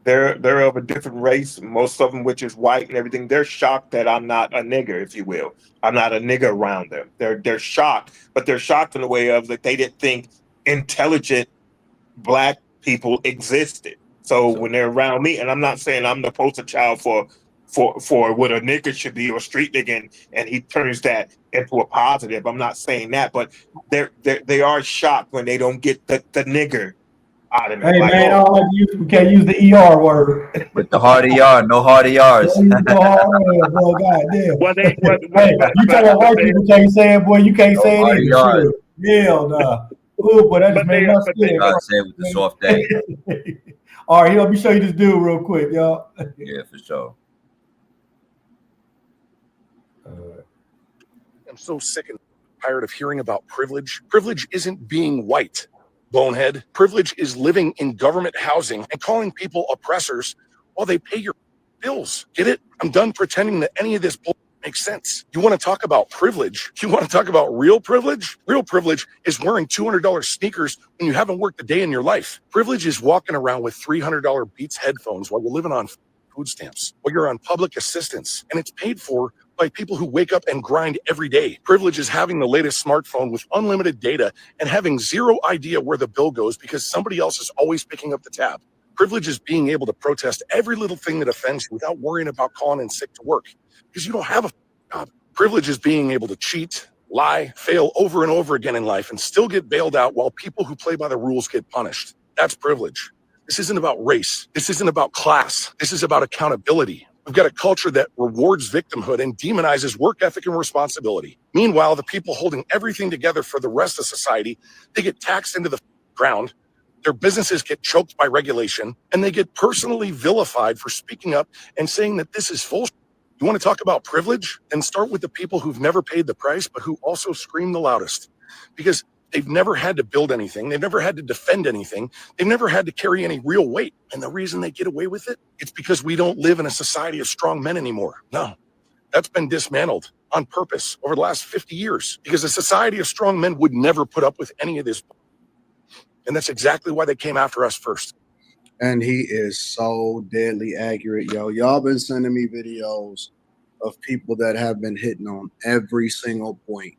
they're of a different race. Most of them, which is white and everything, they're shocked that I'm not a nigger, if you will. I'm not a nigger around them. They're shocked, but they're shocked in a way of that they didn't think intelligent black people existed. So when they're around me, and I'm not saying I'm the poster child for what a nigga should be or street nigga, and he turns that into a positive. I'm not saying that, but they are shocked when they don't get the nigger out of me. Hey Like, man, I oh, don't like to use, we can't use the ER word. With the hard ER, no hard ERs. Don't use the hard, boy, goddamn. well, they, Hey, you tell me white people can't say it, boy, you can't No say it hard either. ERs. Shit. Hell nah. Ooh, but that just made my but they, skin. Gotta say it with the soft A. All right, let me show you this dude real quick, y'all. Yeah, for sure. I'm so sick and tired of hearing about privilege. Privilege isn't being white, bonehead. Privilege is living in government housing and calling people oppressors while they pay your bills. Get it? I'm done pretending that any of this bull makes sense. You want to talk about privilege? You want to talk about real privilege? Real privilege is wearing $200 sneakers when you haven't worked a day in your life. Privilege is walking around with $300 Beats headphones while you're living on food stamps, while you're on public assistance, and it's paid for by people who wake up and grind every day. Privilege is having the latest smartphone with unlimited data and having zero idea where the bill goes because somebody else is always picking up the tab. Privilege is being able to protest every little thing that offends you without worrying about calling in sick to work because you don't have a job. Privilege is being able to cheat, lie, fail over and over again in life and still get bailed out while people who play by the rules get punished. That's privilege. This isn't about race. This isn't about class. This is about accountability. We've got a culture that rewards victimhood and demonizes work ethic and responsibility. Meanwhile, the people holding everything together for the rest of society, they get taxed into the ground. Their businesses get choked by regulation, and they get personally vilified for speaking up and saying that this is full. You want to talk about privilege? Then start with the people who've never paid the price, but who also scream the loudest. Because they've never had to build anything. They've never had to defend anything. They've never had to carry any real weight. And the reason they get away with it, it's because we don't live in a society of strong men anymore. No, that's been dismantled on purpose over the last 50 years because a society of strong men would never put up with any of this. And that's exactly why they came after us first. And he is so deadly accurate, yo. Y'all been sending me videos of people that have been hitting on every single point.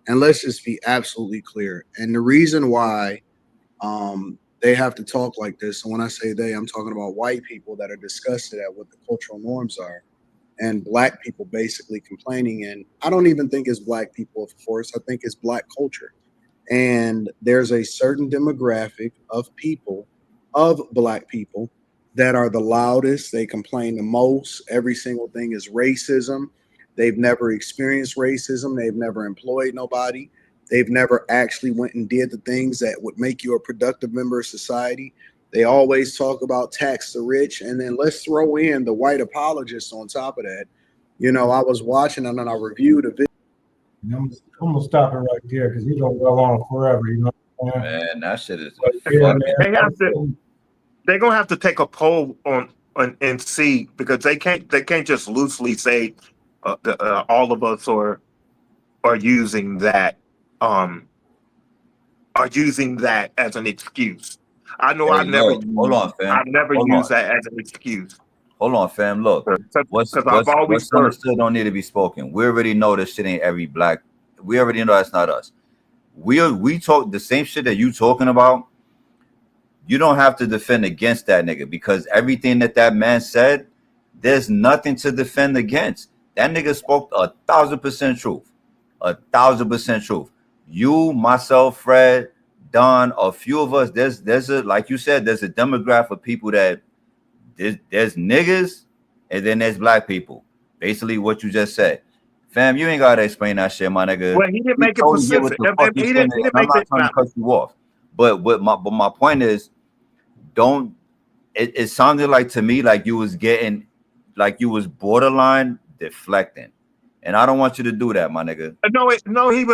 And let's just be absolutely clear. And the reason why they have to talk like this, and when I say they, I'm talking about white people that are disgusted at what the cultural norms are, and black people basically complaining. And I don't even think it's black people, of course. I think it's black culture. And there's a certain demographic of people, of black people, that are the loudest. They complain the most. Every single thing is racism. They've never experienced racism. They've never employed nobody. They've never actually went and did the things that would make you a productive member of society. They always talk about tax the rich. And then let's throw in the white apologists on top of that. You know, I was watching and then I reviewed a video. I'm gonna stop it right there because he's gonna go on forever. You know what I'm saying? Man, that shit is Yeah, fucking. man. they're gonna have to take a poll on and see because they can't just loosely say all of us are using that as an excuse. I know Hey, I've never look, hold on, fam. I've never Hold used on. that as an excuse. Hold on, fam. Look, what's I've always understood don't need to be spoken. We already know this shit ain't every black. We already know that's not us. We talk the same shit that you talking about. You don't have to defend against that nigga because everything that man said, there's nothing to defend against. That nigga spoke 1,000% truth. 1,000% truth. You, myself, Fred, Don, a few of us, there's a, like you said, there's a demographic of people that there's niggas and then there's black people. Basically what you just said. Fam, you ain't gotta explain that shit, my nigga. Well, he didn't make it specific. I'm not trying to cut you off. But my point is, it sounded like to me like you was getting, like you was borderline deflecting. And I don't want you to do that, my nigga. No, he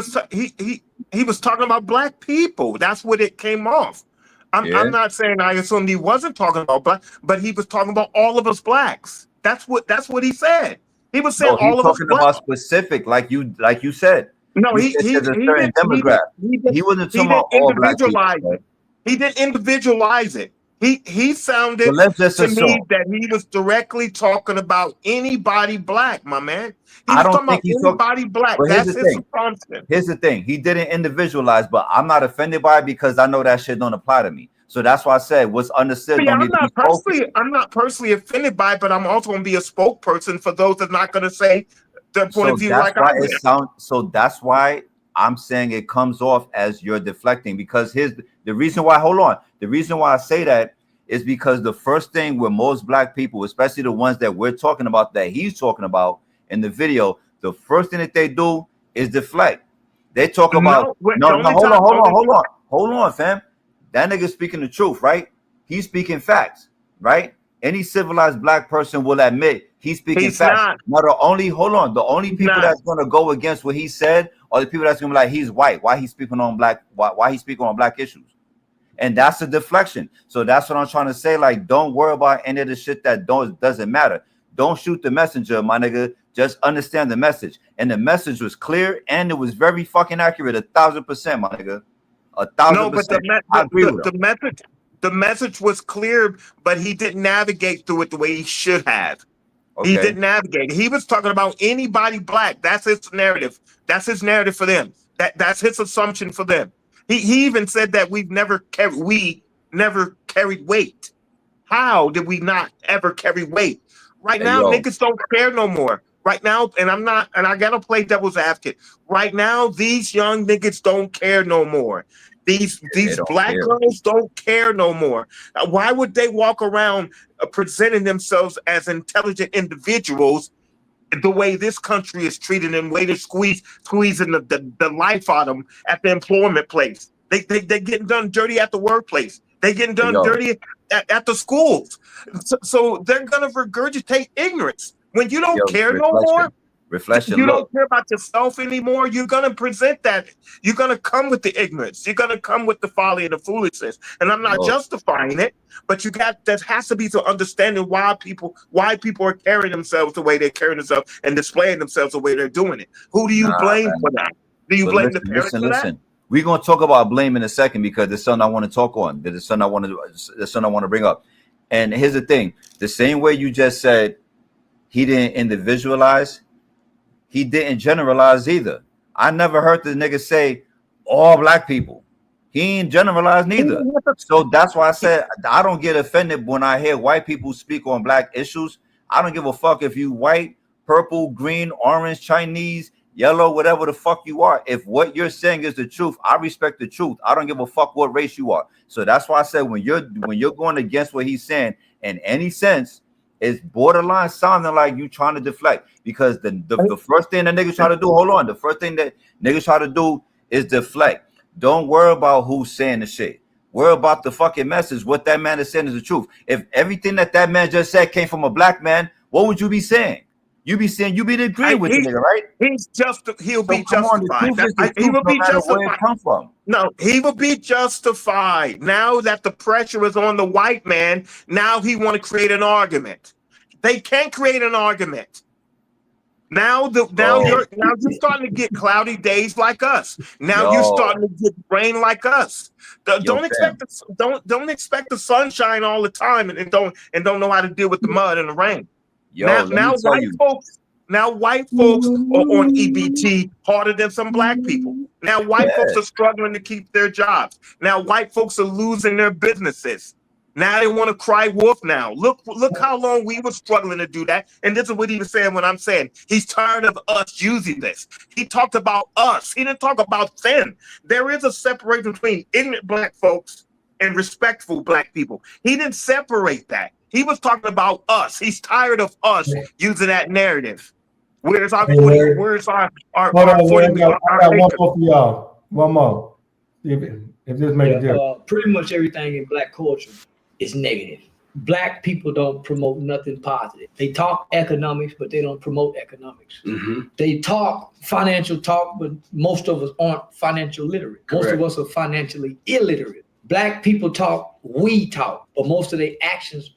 was talking about black people. That's what it came off. I'm not saying I assumed he wasn't talking about black, but he was talking about all of us blacks. That's what he said. He was saying all of us talking blacks. about specific, like you said. No, he wasn't talking about all black people. He didn't individualize it. He sounded to me that he was directly talking about anybody black, my man. He was talking about anybody black. That's his concept. Here's the thing. He didn't individualize, but I'm not offended by it because I know that shit don't apply to me. So that's why I said what's understood. I'm not personally offended by it, but I'm also going to be a spokesperson for those that are not going to say their point of view like I am. So that's why I'm saying it comes off as you're deflecting because The reason why, hold on, the reason why I say that is because the first thing with most black people, especially the ones that we're talking about, that he's talking about in the video, the first thing that they do is deflect. They talk about hold on, fam. That nigga speaking the truth, right? He's speaking facts, right? Any civilized black person will admit he's speaking facts. Now the only people that's gonna go against what he said are the people that's gonna be like, he's white. Why he's speaking on black? Why he's speaking on black issues? And that's a deflection. So that's what I'm trying to say. Like, don't worry about any of the shit that doesn't matter. Don't shoot the messenger, my nigga. Just understand the message. And the message was clear and it was very fucking accurate, 1,000%, my nigga. 1,000%. No, but the message was clear, but he didn't navigate through it the way he should have. Okay. He didn't navigate. He was talking about anybody black. That's his narrative. That's his narrative for them. That's his assumption for them. He even said that we never carried weight. How did we not ever carry weight? Right now, niggas don't care no more. Right now, and I gotta play devil's advocate. Right now, these young niggas don't care no more. These black girls don't care no more. Why would they walk around presenting themselves as intelligent individuals the way this country is treating them, way they're squeezing the life out of them at the employment place? They getting done dirty at the workplace. They getting done dirty at the schools. So they're gonna regurgitate ignorance. When you don't care no more, you don't care about yourself anymore, you're gonna present that. You're gonna come with the ignorance. You're gonna come with the folly and the foolishness. And I'm not justifying it, but there has to be some understanding why people are carrying themselves the way they're carrying themselves and displaying themselves the way they're doing it. Who do you blame for that? Do you blame the parents for that? We're gonna talk about blame in a second because there's something I want to talk on. There's something I want to bring up. And here's the thing: the same way you just said he didn't individualize, he didn't generalize either. I never heard the nigga say all black people. He ain't generalized neither. So that's why I said I don't get offended when I hear white people speak on black issues. I don't give a fuck if you white, purple, green, orange, Chinese, yellow, whatever the fuck you are. If what you're saying is the truth, I respect the truth. I don't give a fuck what race you are. So that's why I said when you're going against what he's saying in any sense, it's borderline sounding like you trying to deflect. Because the first thing that niggas try to do, the first thing that niggas try to do is deflect. Don't worry about who's saying the shit. Worry about the fucking message. What that man is saying is the truth. If everything that man just said came from a black man, what would you be saying? You be saying you be agreeing with the nigga, right? He'll be justified. He will be justified. Come from. No, he will be justified. Now that the pressure is on the white man, now he want to create an argument. They can't create an argument. Now you're starting to get cloudy days like us. Now you're starting to get rain like us. Don't expect the sunshine all the time and don't know how to deal with the mud and the rain. Now white folks are on EBT harder than some black people. Now white folks are struggling to keep their jobs. Now white folks are losing their businesses. Now they want to cry wolf now. Look how long we were struggling to do that. And this is what he was saying when I'm saying he's tired of us using this. He talked about us. He didn't talk about them. There is a separation between ignorant black folks and respectful black people. He didn't separate that. He was talking about us. He's tired of us using that narrative. Where's our 40? Where's our 40? I got one more for y'all. One more. If this makes a difference. Pretty much everything in black culture is negative. Black people don't promote nothing positive. They talk economics, but they don't promote economics. Mm-hmm. They talk financial talk, but most of us aren't financial literate. Correct. Most of us are financially illiterate. Black people talk, we talk, but most of their actions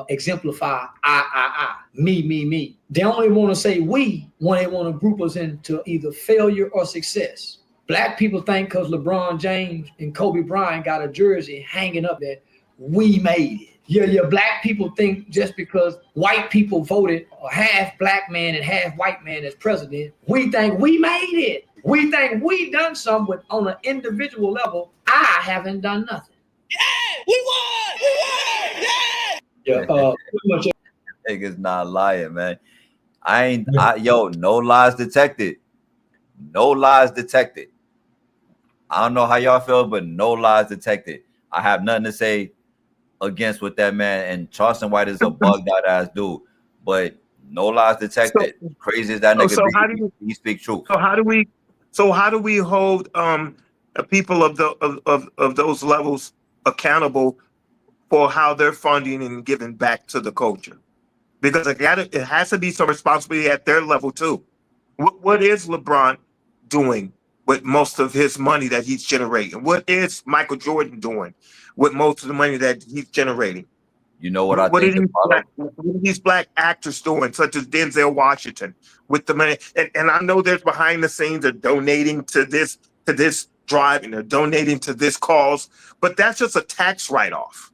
exemplify I, me. They only want to say we when they want to group us into either failure or success. Black people think because LeBron James and Kobe Bryant got a jersey hanging up that we made it. Yeah, black people think just because white people voted a half black man and half white man as president, we think we made it. We think we done something, but on an individual level, I haven't done nothing. Yeah, we won! Yeah, pretty much. Niggas not lying, man. No lies detected. No lies detected. I don't know how y'all feel, but no lies detected. I have nothing to say against what that man, and Charleston White is a bugged out ass dude, but no lies detected. Crazy as that nigga So how do be, you he speak truth. so how do we hold people of the of those levels accountable for how they're funding and giving back to the culture? Because it has to be some responsibility at their level too. What is LeBron doing with most of his money that he's generating? What is Michael Jordan doing with most of the money that he's generating? You know what I What think are the problem? these black actors doing, such as Denzel Washington, with the money? And I know there's behind the scenes of donating to this drive and they're donating to this cause, but that's just a tax write-off.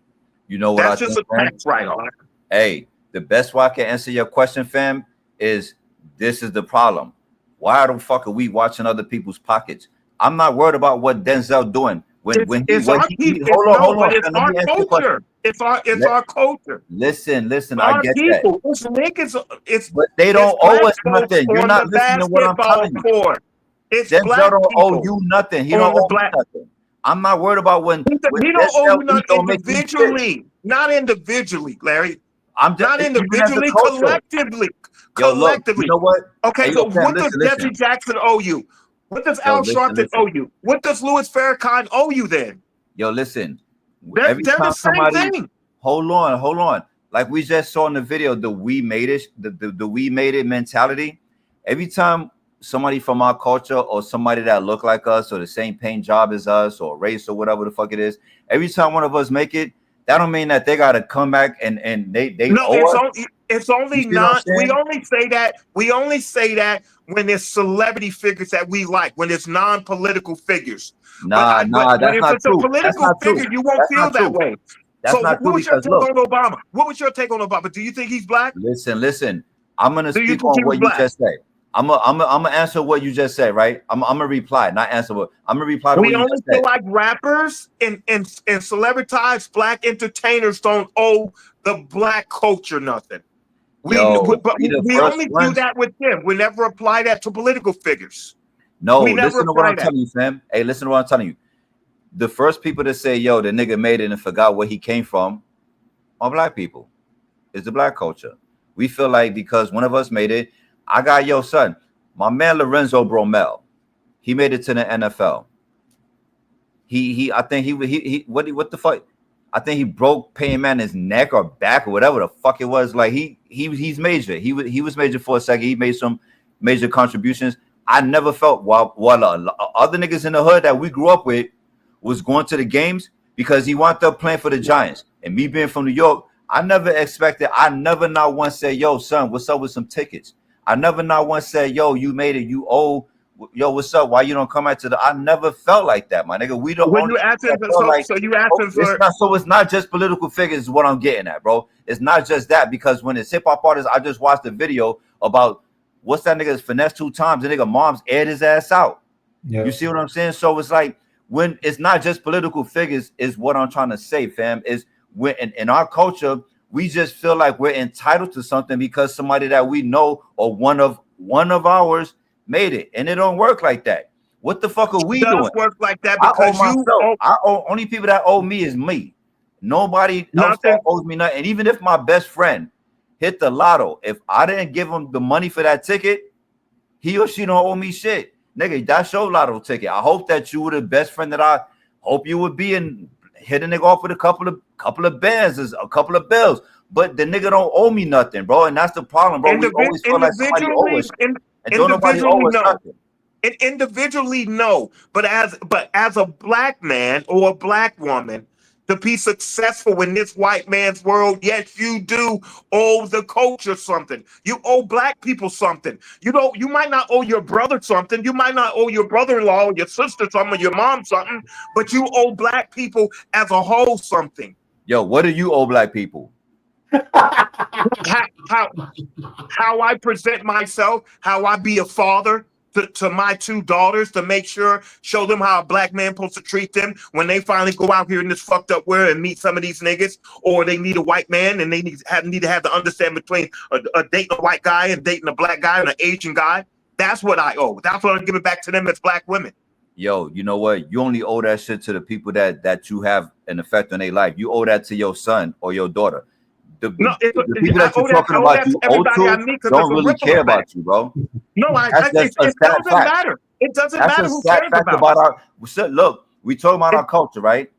You know what That's I just think, a man? tax write-off. Hey, the best way I can answer your question, fam, is this is the problem. Why the fuck are we watching other people's pockets? I'm not worried about what Denzel doing. It's our people. Hold on, It's fam, let our me answer your question. culture. It's our culture. Listen, I Our get that. people. It's niggas. But they don't owe us nothing. You're on not the listening to what I'm basketball telling you. court. It's Denzel black don't owe people you nothing. He on don't the owe me black. nothing. I'm not worried about when He don't owe Denzel you nothing don't make me shit. individually. Not individually, Larry. I'm just Not even as a individually, culture. collectively. Yo, look, you Collectively. know what? Okay, Hey, so yo, fam, what does Jesse listen. Jackson owe you? What does Yo, Al Sharpton listen. owe you? What does Louis Farrakhan owe you then? Yo, listen. They're Every the time same somebody, thing. hold on. Like we just saw in the video, the we made it, the we made it mentality. Every time somebody from our culture or somebody that look like us or the same paying job as us or race or whatever the fuck it is, every time one of us make it, that don't mean that they gotta come back and they No, owe us. it's only You see what I'm not. We saying? only say that when it's celebrity figures that we like, when it's non-political figures. Nah, But that's if not it's a true. That's political not true. figure, you won't That's feel not that true. way. That's So not true what was your because take look, on Obama? What was your take on Obama? Do you think he's black? listen. I'm gonna Do you speak think on he's what you black? just said. I'm gonna answer what you just said, right? I'm gonna reply, not answer what I'm gonna reply to what We you only just feel said. like rappers and celebritized black entertainers don't owe the black culture nothing. Yo, But we the we first only do ones. that with them. We never apply that to political figures. No, We never listen to what apply I'm that. telling you, fam. Hey, listen to what I'm telling you. The first people to say, yo, the nigga made it and forgot where he came from are black people. It's the black culture. We feel like because one of us made it, I got yo son, my man Lorenzo Bromell, he made it to the NFL. I think he what the fuck? I think he broke Payne Manning's neck or back or whatever the fuck it was. Like he's major. He was major for a second. He made some major contributions. I never felt while other niggas in the hood that we grew up with was going to the games because he wound up playing for the Giants. And me being from New York, I never not once said, yo, son, what's up with some tickets? I never not once said, yo, you made it, you owe, yo, what's up? Why you don't come out to the? I never felt like that, my nigga. We the When only you asking, that felt like, so you asking for it's not just political figures is what I'm getting at, bro. It's not just that because when it's hip hop artists, I just watched a video about what's that nigga's finesse 2 times. The nigga mom's aired his ass out. Yeah. You see what I'm saying? So it's like when it's not just political figures, is what I'm trying to say, fam. Is when in our culture, we just feel like we're entitled to something because somebody that we know or one of ours made it, and it don't work like that. What the fuck are we does doing? work like that I owe because you myself. owe I owe only people that owe me is me. Nobody else nothing. owes me nothing. And even if my best friend hit the lotto, if I didn't give him the money for that ticket, he or she don't owe me shit. Nigga, that's your lotto ticket. I hope that you were the best friend that I hope you would be and hit a nigga off with a couple of bands, a couple of bills. But the nigga don't owe me nothing, bro. And that's the problem, bro. We always feel like somebody owe us. And don't nobody owe us nothing. And individually, no. But as a black man or a black woman, to be successful in this white man's world, yes, you do owe the culture something. You owe black people something. You might not owe your brother something. You might not owe your brother-in-law or your sister something or your mom something, but you owe black people as a whole something. Yo, what do you owe black people? How I present myself, how I be a father to my 2 daughters to show them how a black man supposed to treat them when they finally go out here in this fucked up world and meet some of these niggas, or they meet a white man and they need to have the understanding between a dating a white guy and dating a black guy and an Asian guy. That's what I owe. That's what I'm giving back to them as black women. yo, you know what? You only owe that shit to the people that you have an effect on their life. You owe that to your son or your daughter. The people that you're talking about, you owe to, don't really care about you, bro. No, That's it a sad doesn't fact. matter. It doesn't That's matter a who sad cares fact about our. Look, we talking about our culture, right?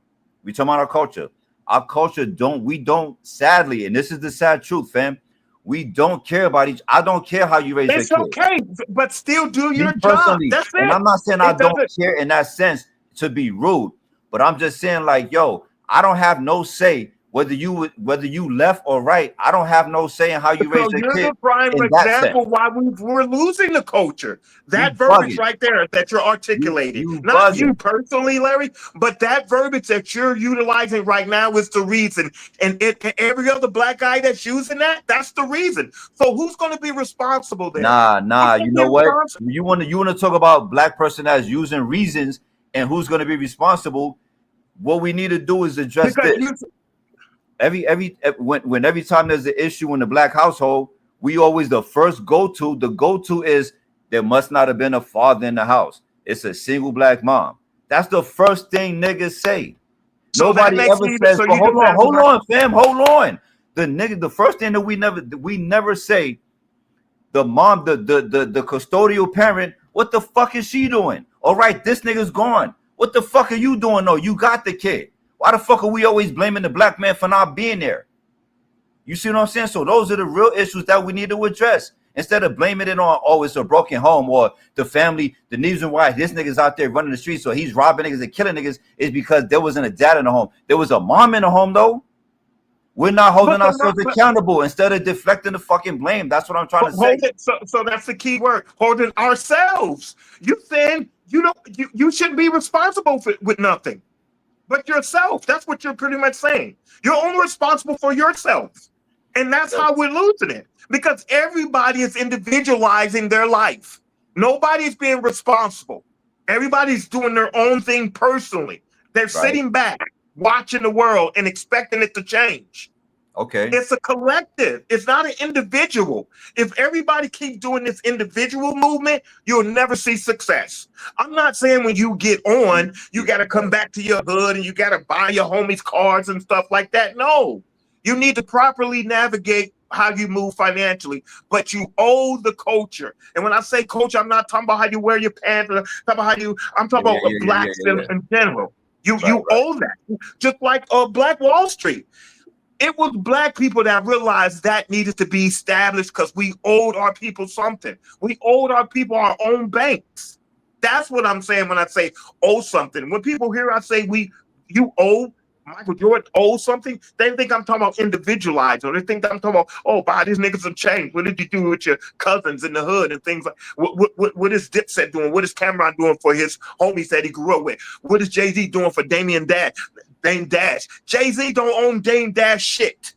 We talking about our culture. Our culture don't. Sadly, and this is the sad truth, fam. We don't care about each. I don't care how you raise It's your kid. okay, but still do Me your job. personally, That's it. and I'm not saying It I don't doesn't- care in that sense to be rude, but I'm just saying, like, yo, I don't have no say whether you left or right. I don't have no say in how you raise So your you're kid. the prime in that example sense. why we're losing the culture. That You verbiage bugging. right there that you're articulating, You not bugging. you personally, Larry, but that verbiage that you're utilizing right now is the reason. And every other black guy that's using that's the reason. So who's going to be responsible there? Nah. You know what? Responsible? You want to talk about black person that's using reasons and who's going to be responsible. What we need to do is address this. Every time there's an issue in the black household, we always the first go-to. The go-to is there must not have been a father in the house. It's a single black mom. That's the first thing niggas say. So Nobody ever says, so but hold on, fam, hold on. The first thing that we never say, the mom, the custodial parent, what the fuck is she doing? All right, this nigga's gone. What the fuck are you doing though? You got the kid. Why the fuck are we always blaming the black man for not being there? You see what I'm saying? So those are the real issues that we need to address. Instead of blaming it on, oh, it's a broken home or the family, the reason why this nigga's out there running the streets, so he's robbing niggas and killing niggas is because there wasn't a dad in the home. There was a mom in the home though. We're not holding ourselves accountable instead of deflecting the fucking blame. That's what I'm trying to say. So that's the key word, holding ourselves. You saying you shouldn't be responsible with nothing but yourself. That's what you're pretty much saying. You're only responsible for yourself. And that's how we're losing it. Because everybody is individualizing their life. Nobody's being responsible. Everybody's doing their own thing personally. They're sitting back, watching the world and expecting it to change. Okay. It's a collective. It's not an individual. If everybody keeps doing this individual movement, you'll never see success. I'm not saying when you get on, you got to come back to your hood and you got to buy your homies cars and stuff like that. No, you need to properly navigate how you move financially, but you owe the culture. And when I say culture, I'm not talking about how you wear your pants. I'm talking about blacks in general. You owe that. Just like Black Wall Street. It was black people that realized that needed to be established because we owed our people something. We owed our people our own banks. That's what I'm saying when I say owe something. When people hear I say you owe, Michael Jordan owes something, they think I'm talking about individualized, or they think I'm talking about, oh, buy these niggas some change. What did you do with your cousins in the hood and things like what is Dipset doing? What is Cameron doing for his homies that he grew up with? What is Jay-Z doing for Dame Dash? Jay-Z don't own Dame Dash shit.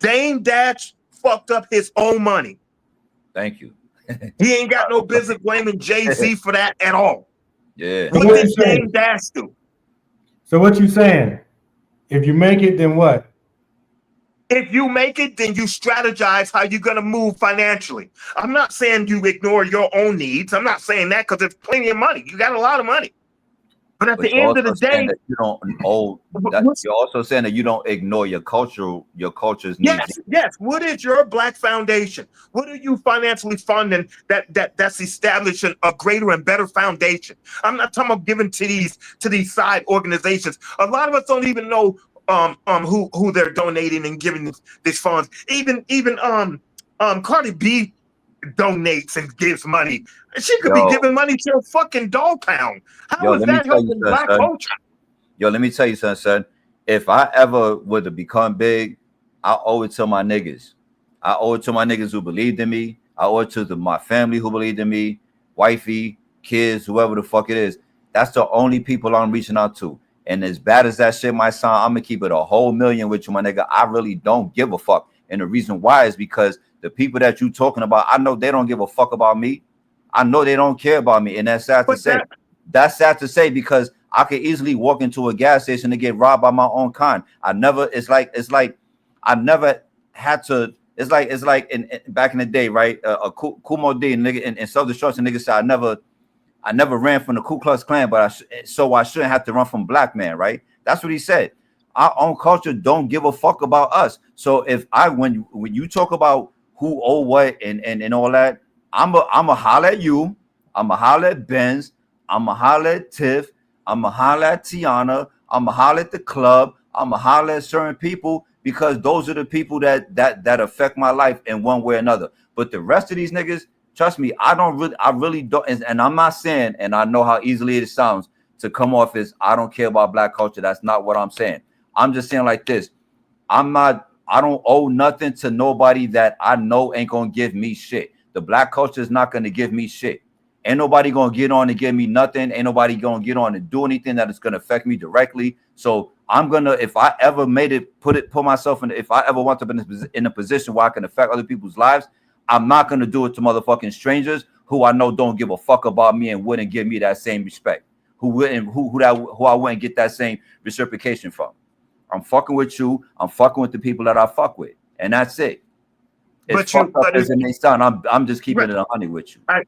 Dame Dash fucked up his own money. Thank you. He ain't got no business blaming Jay-Z for that at all. Yeah. What did Dame Dash do? So what you saying? If you make it, then what? If you make it, then you strategize how you're going to move financially. I'm not saying you ignore your own needs. I'm not saying that because there's plenty of money. You got a lot of money. But at the end of the day, you don't owe. You're also saying that you don't ignore your culture's needs. Yes. What is your black foundation? What are you financially funding that's establishing a greater and better foundation? I'm not talking about giving to these side organizations. A lot of us don't even know who they're donating and giving these funds. Even Cardi B donates and gives money. She could be giving money to a fucking dog pound. How is that helping black culture? Yo, let me tell you something, son. If I ever were to become big, I owe it to my niggas. I owe it to my niggas who believed in me. I owe it to my family who believed in me, wifey, kids, whoever the fuck it is. That's the only people I'm reaching out to. And as bad as that shit might sound, I'm gonna keep it a whole million with you, my nigga. I really don't give a fuck. And the reason why is because the people that you talking about, I know they don't give a fuck about me. I know they don't care about me. And that's sad to say. That's sad to say because I could easily walk into a gas station and get robbed by my own kind. I never had to. It's like in back in the day, right? A Kumo D nigga in self-destruction, nigga said I never I never ran from the Ku Klux Klan, but so I shouldn't have to run from black man, right? That's what he said. Our own culture don't give a fuck about us. So if when you talk about who owe what and all that, I'm a holler at you, I'm a holler at Benz, I'm a holler at Tiff, I'm a holler at Tiana, I'm a holler at the club, I'm a holler at certain people, because those are the people that affect my life in one way or another. But the rest of these niggas, trust me, I really don't, and I'm not saying, and I know how easily it sounds to come off as I don't care about black culture. That's not what I'm saying. I'm just saying like this. I don't owe nothing to nobody that I know ain't gonna give me shit. The black culture is not gonna give me shit. Ain't nobody gonna get on to give me nothing. Ain't nobody gonna get on to do anything that is gonna affect me directly. So I'm gonna, if I ever made it, put myself in, if I ever want to be in a position where I can affect other people's lives, I'm not gonna do it to motherfucking strangers who I know don't give a fuck about me and wouldn't give me that same respect. Who I wouldn't get that same reciprocation from. I'm fucking with you. I'm fucking with the people that I fuck with, and that's it. It's fucked up as it may sound. I'm just keeping it 100 with you. I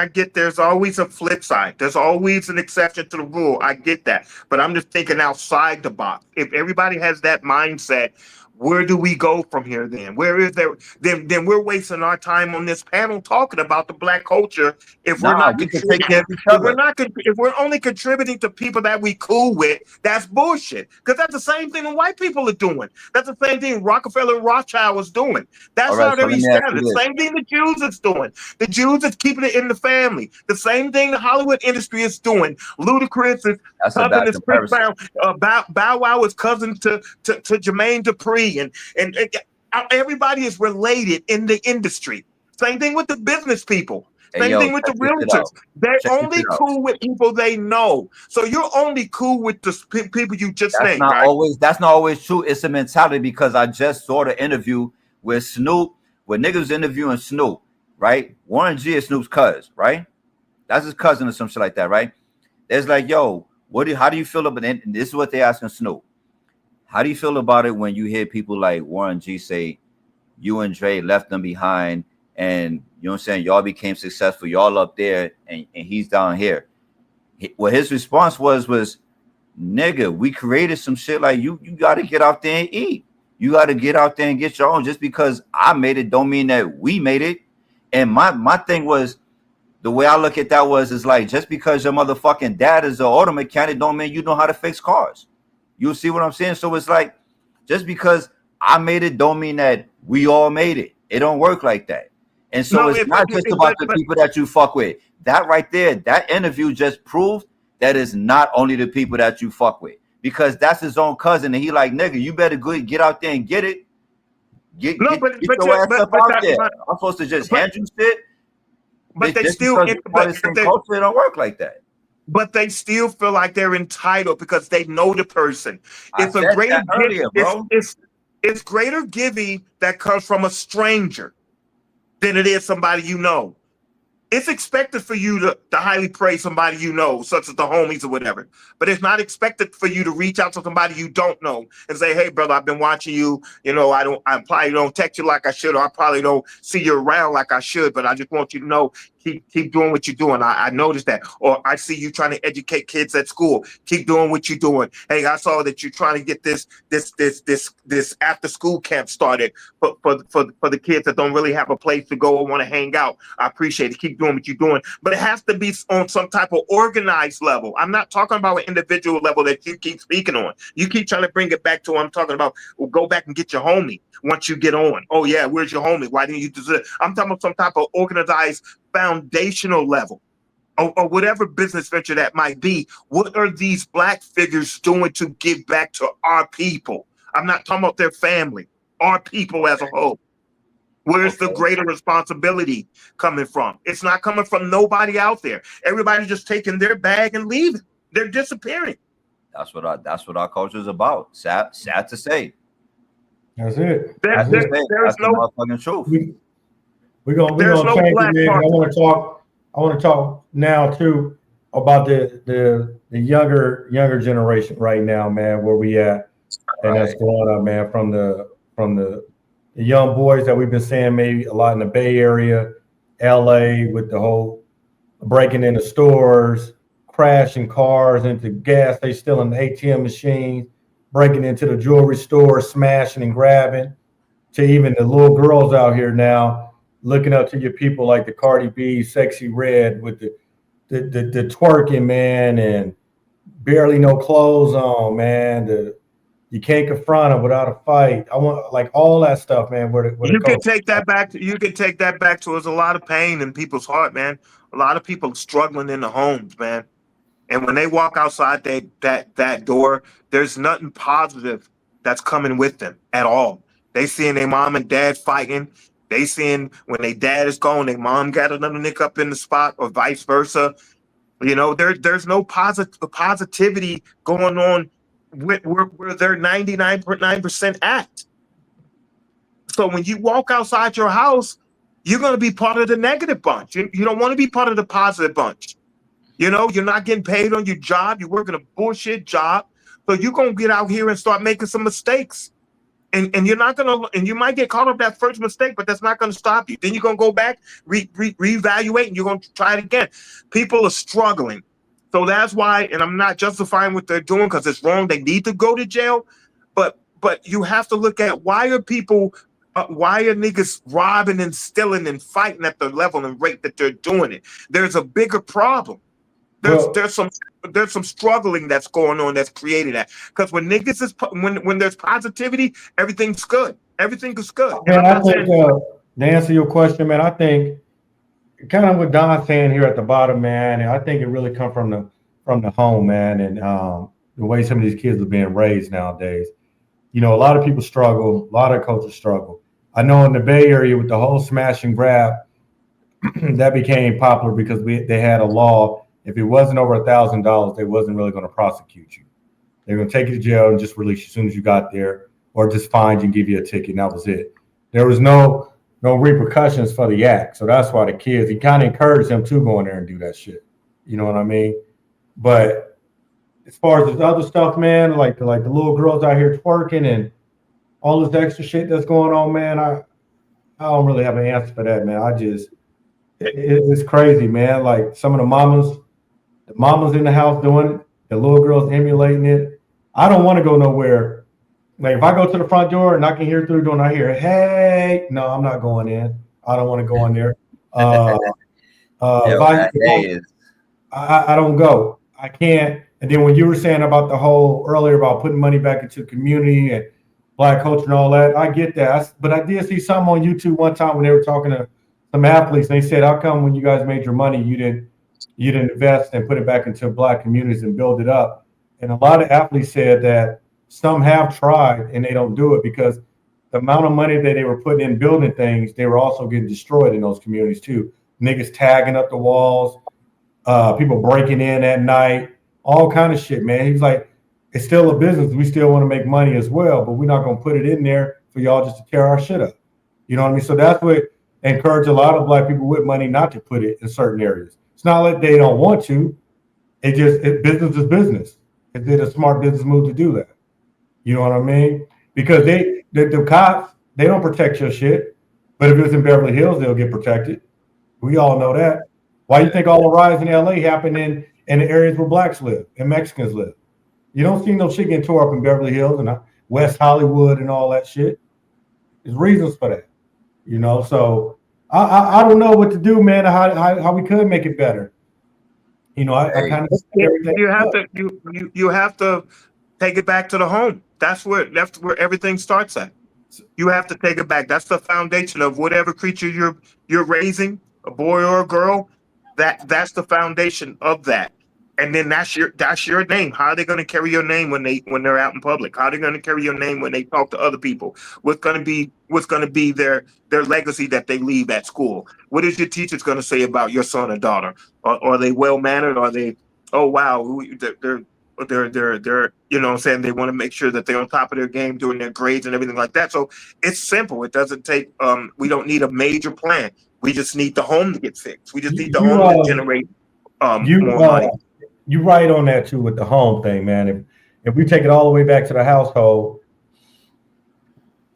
get. There's always a flip side. There's always an exception to the rule. I get that, but I'm just thinking outside the box. If everybody has that mindset, where do we go from here? Then where is there? Then we're wasting our time on this panel talking about the black culture. If we're not contributing, if we're only contributing to people that we cool with, that's bullshit. Because that's the same thing that white people are doing. That's the same thing Rockefeller and Rothschild was doing. That's how they're established. The same thing the Jews is doing. The Jews is keeping it in the family. The same thing the Hollywood industry is doing. Ludacris is cousin to Chris Brown. Bow Wow is cousin to Jermaine Dupri. And everybody is related in the industry. Same thing with the business people. Same thing with the realtors. They're only cool with people they know. So you're only cool with the people you just named, right? That's not always true. It's a mentality, because I just saw the interview with Snoop, where niggas interviewing Snoop, right? Warren G is Snoop's cousin, right? That's his cousin or some shit like that, right? It's like, yo, how do you feel about it? And this is what they asking Snoop. How do you feel about it when you hear people like Warren G say you and Dre left them behind, and you know what I'm saying, y'all became successful, y'all up there and he's down here? Well, his response was, nigga, we created some shit. Like, you got to get out there and eat. You got to get out there and get your own. Just because I made it don't mean that we made it. And my thing was, the way I look at that is like, just because your motherfucking dad is an auto mechanic don't mean you know how to fix cars. You see what I'm saying? So it's like, just because I made it don't mean that we all made it. It don't work like that. And so it's not just about the people that you fuck with. That right there, that interview just proved that it's not only the people that you fuck with, because that's his own cousin. And he like, nigga, you better get out there and get it. Get your ass up out there. I'm supposed to just hand you shit. But they still, culture don't work like that. But they still feel like they're entitled because they know the person. It's a greater it's greater giving that comes from a stranger than it is somebody you know. It's expected for you to highly praise somebody you know, such as the homies or whatever. But it's not expected for you to reach out to somebody you don't know and say, hey, brother, I've been watching you. You know, I probably don't text you like I should, or I probably don't see you around like I should, but I just want you to know, keep doing what you're doing. I noticed that. Or I see you trying to educate kids at school. Keep doing what you're doing. Hey, I saw that you're trying to get this after school camp started for the kids that don't really have a place to go or want to hang out. I appreciate it. Keep doing what you're doing. But it has to be on some type of organized level. I'm not talking about an individual level that you keep speaking on. You keep trying to bring it back to what I'm talking about. Well, go back and get your homie once you get on. Oh, yeah, where's your homie? Why didn't you do this? I'm talking about some type of organized foundational level, or whatever business venture that might be. What are these black figures doing to give back to our people? I'm not talking about their family, our people as a whole. Where's the greater responsibility coming from? It's not coming from nobody out there. Everybody's just taking their bag and leaving. They're disappearing. That's what our culture is about. Sad to say. That's it. There's no fucking truth. We're gonna change it, man. I want to talk now too about the younger generation right now, man. Where we at, and that's going up, man. From the young boys that we've been seeing maybe a lot in the Bay Area, LA, with the whole breaking into stores, crashing cars into gas. They stealing the ATM machines, breaking into the jewelry store, smashing and grabbing. To even the little girls out here now looking up to your people like the Cardi B, Sexy Red with the twerking, man, and barely no clothes on, man. You can't confront them without a fight. I want like all that stuff, man. You can take that back to there's a lot of pain in people's heart, man. A lot of people struggling in the homes, man. And when they walk outside that door, there's nothing positive that's coming with them at all. They seeing their mom and dad fighting. They seeing when their dad is gone, their mom got another nick up in the spot, or vice versa. You know, there's no positivity going on where they're 99.9% at. So when you walk outside your house, you're going to be part of the negative bunch. You don't want to be part of the positive bunch. You know, you're not getting paid on your job. You're working a bullshit job. So you're going to get out here and start making some mistakes. And you're not going to, and you might get caught up that first mistake, but that's not going to stop you. Then you're going to go back, reevaluate, and you're going to try it again. People are struggling. So that's why, and I'm not justifying what they're doing because it's wrong. They need to go to jail. But you have to look at why are niggas robbing and stealing and fighting at the level and rate that they're doing it? There's a bigger problem. There's some struggling that's going on that's created that. Because when niggas is when there's positivity, everything's good. Everything is good. Man, I think to answer your question, man, I think kind of what Don's saying here at the bottom, man, and I think it really come from the home, man, and the way some of these kids are being raised nowadays. You know, a lot of people struggle, a lot of coaches struggle. I know in the Bay Area with the whole smash and grab, that became popular because they had a law. If it wasn't over $1,000, they wasn't really going to prosecute you. They're going to take you to jail and just release you as soon as you got there, or just fine you and give you a ticket, and that was it. There was no repercussions for the act. So that's why the kids, he kind of encouraged them to go in there and do that shit. You know what I mean? But as far as this other stuff, man, like the little girls out here twerking and all this extra shit that's going on, man, I don't really have an answer for that, man. It's crazy, man. Like some of the mamas in the house doing it, the little girls emulating it. I don't want to go nowhere. Like if I go to the front door and I can hear through the door and I hear, hey, no, I'm not going in. I don't want to go in there. I don't go. I can't. And then when you were saying about the whole earlier about putting money back into the community and Black culture and all that, I get that. But I did see something on YouTube one time when they were talking to some athletes. And they said, how come when you guys made your money, you didn't invest and put it back into Black communities and build it up? And a lot of athletes said that some have tried and they don't do it because the amount of money that they were putting in building things, they were also getting destroyed in those communities too. Niggas tagging up the walls, people breaking in at night, all kind of shit, man. He's like, it's still a business. We still want to make money as well, but we're not going to put it in there for y'all just to tear our shit up. You know what I mean? So that's what encourage a lot of Black people with money not to put it in certain areas. It's not like they don't want to. Business is business. It's a smart business move to do that. You know what I mean? Because the cops, they don't protect your shit. But if it's in Beverly Hills, they'll get protected. We all know that. Why do you think all the riots in LA happen in the areas where Blacks live and Mexicans live? You don't see no shit getting tore up in Beverly Hills and West Hollywood and all that shit. There's reasons for that. You know, so I don't know what to do, man. How we could make it better. You know, I kind of you have to take it back to the home. That's where everything starts at. You have to take it back. That's the foundation of whatever creature you're raising, a boy or a girl. That's the foundation of that. And then that's your name. How are they going to carry your name when they're out in public? How are they going to carry your name when they talk to other people? What's going to be their legacy that they leave at school? What is your teachers going to say about your son or daughter? Are they well mannered? Are they, oh wow, they're you know what I'm saying, they want to make sure that they're on top of their game during their grades and everything like that. So it's simple. It doesn't take we don't need a major plan. We just need the home to get fixed. We just need the home to generate more money. You right on that too with the home thing, man. If we take it all the way back to the household,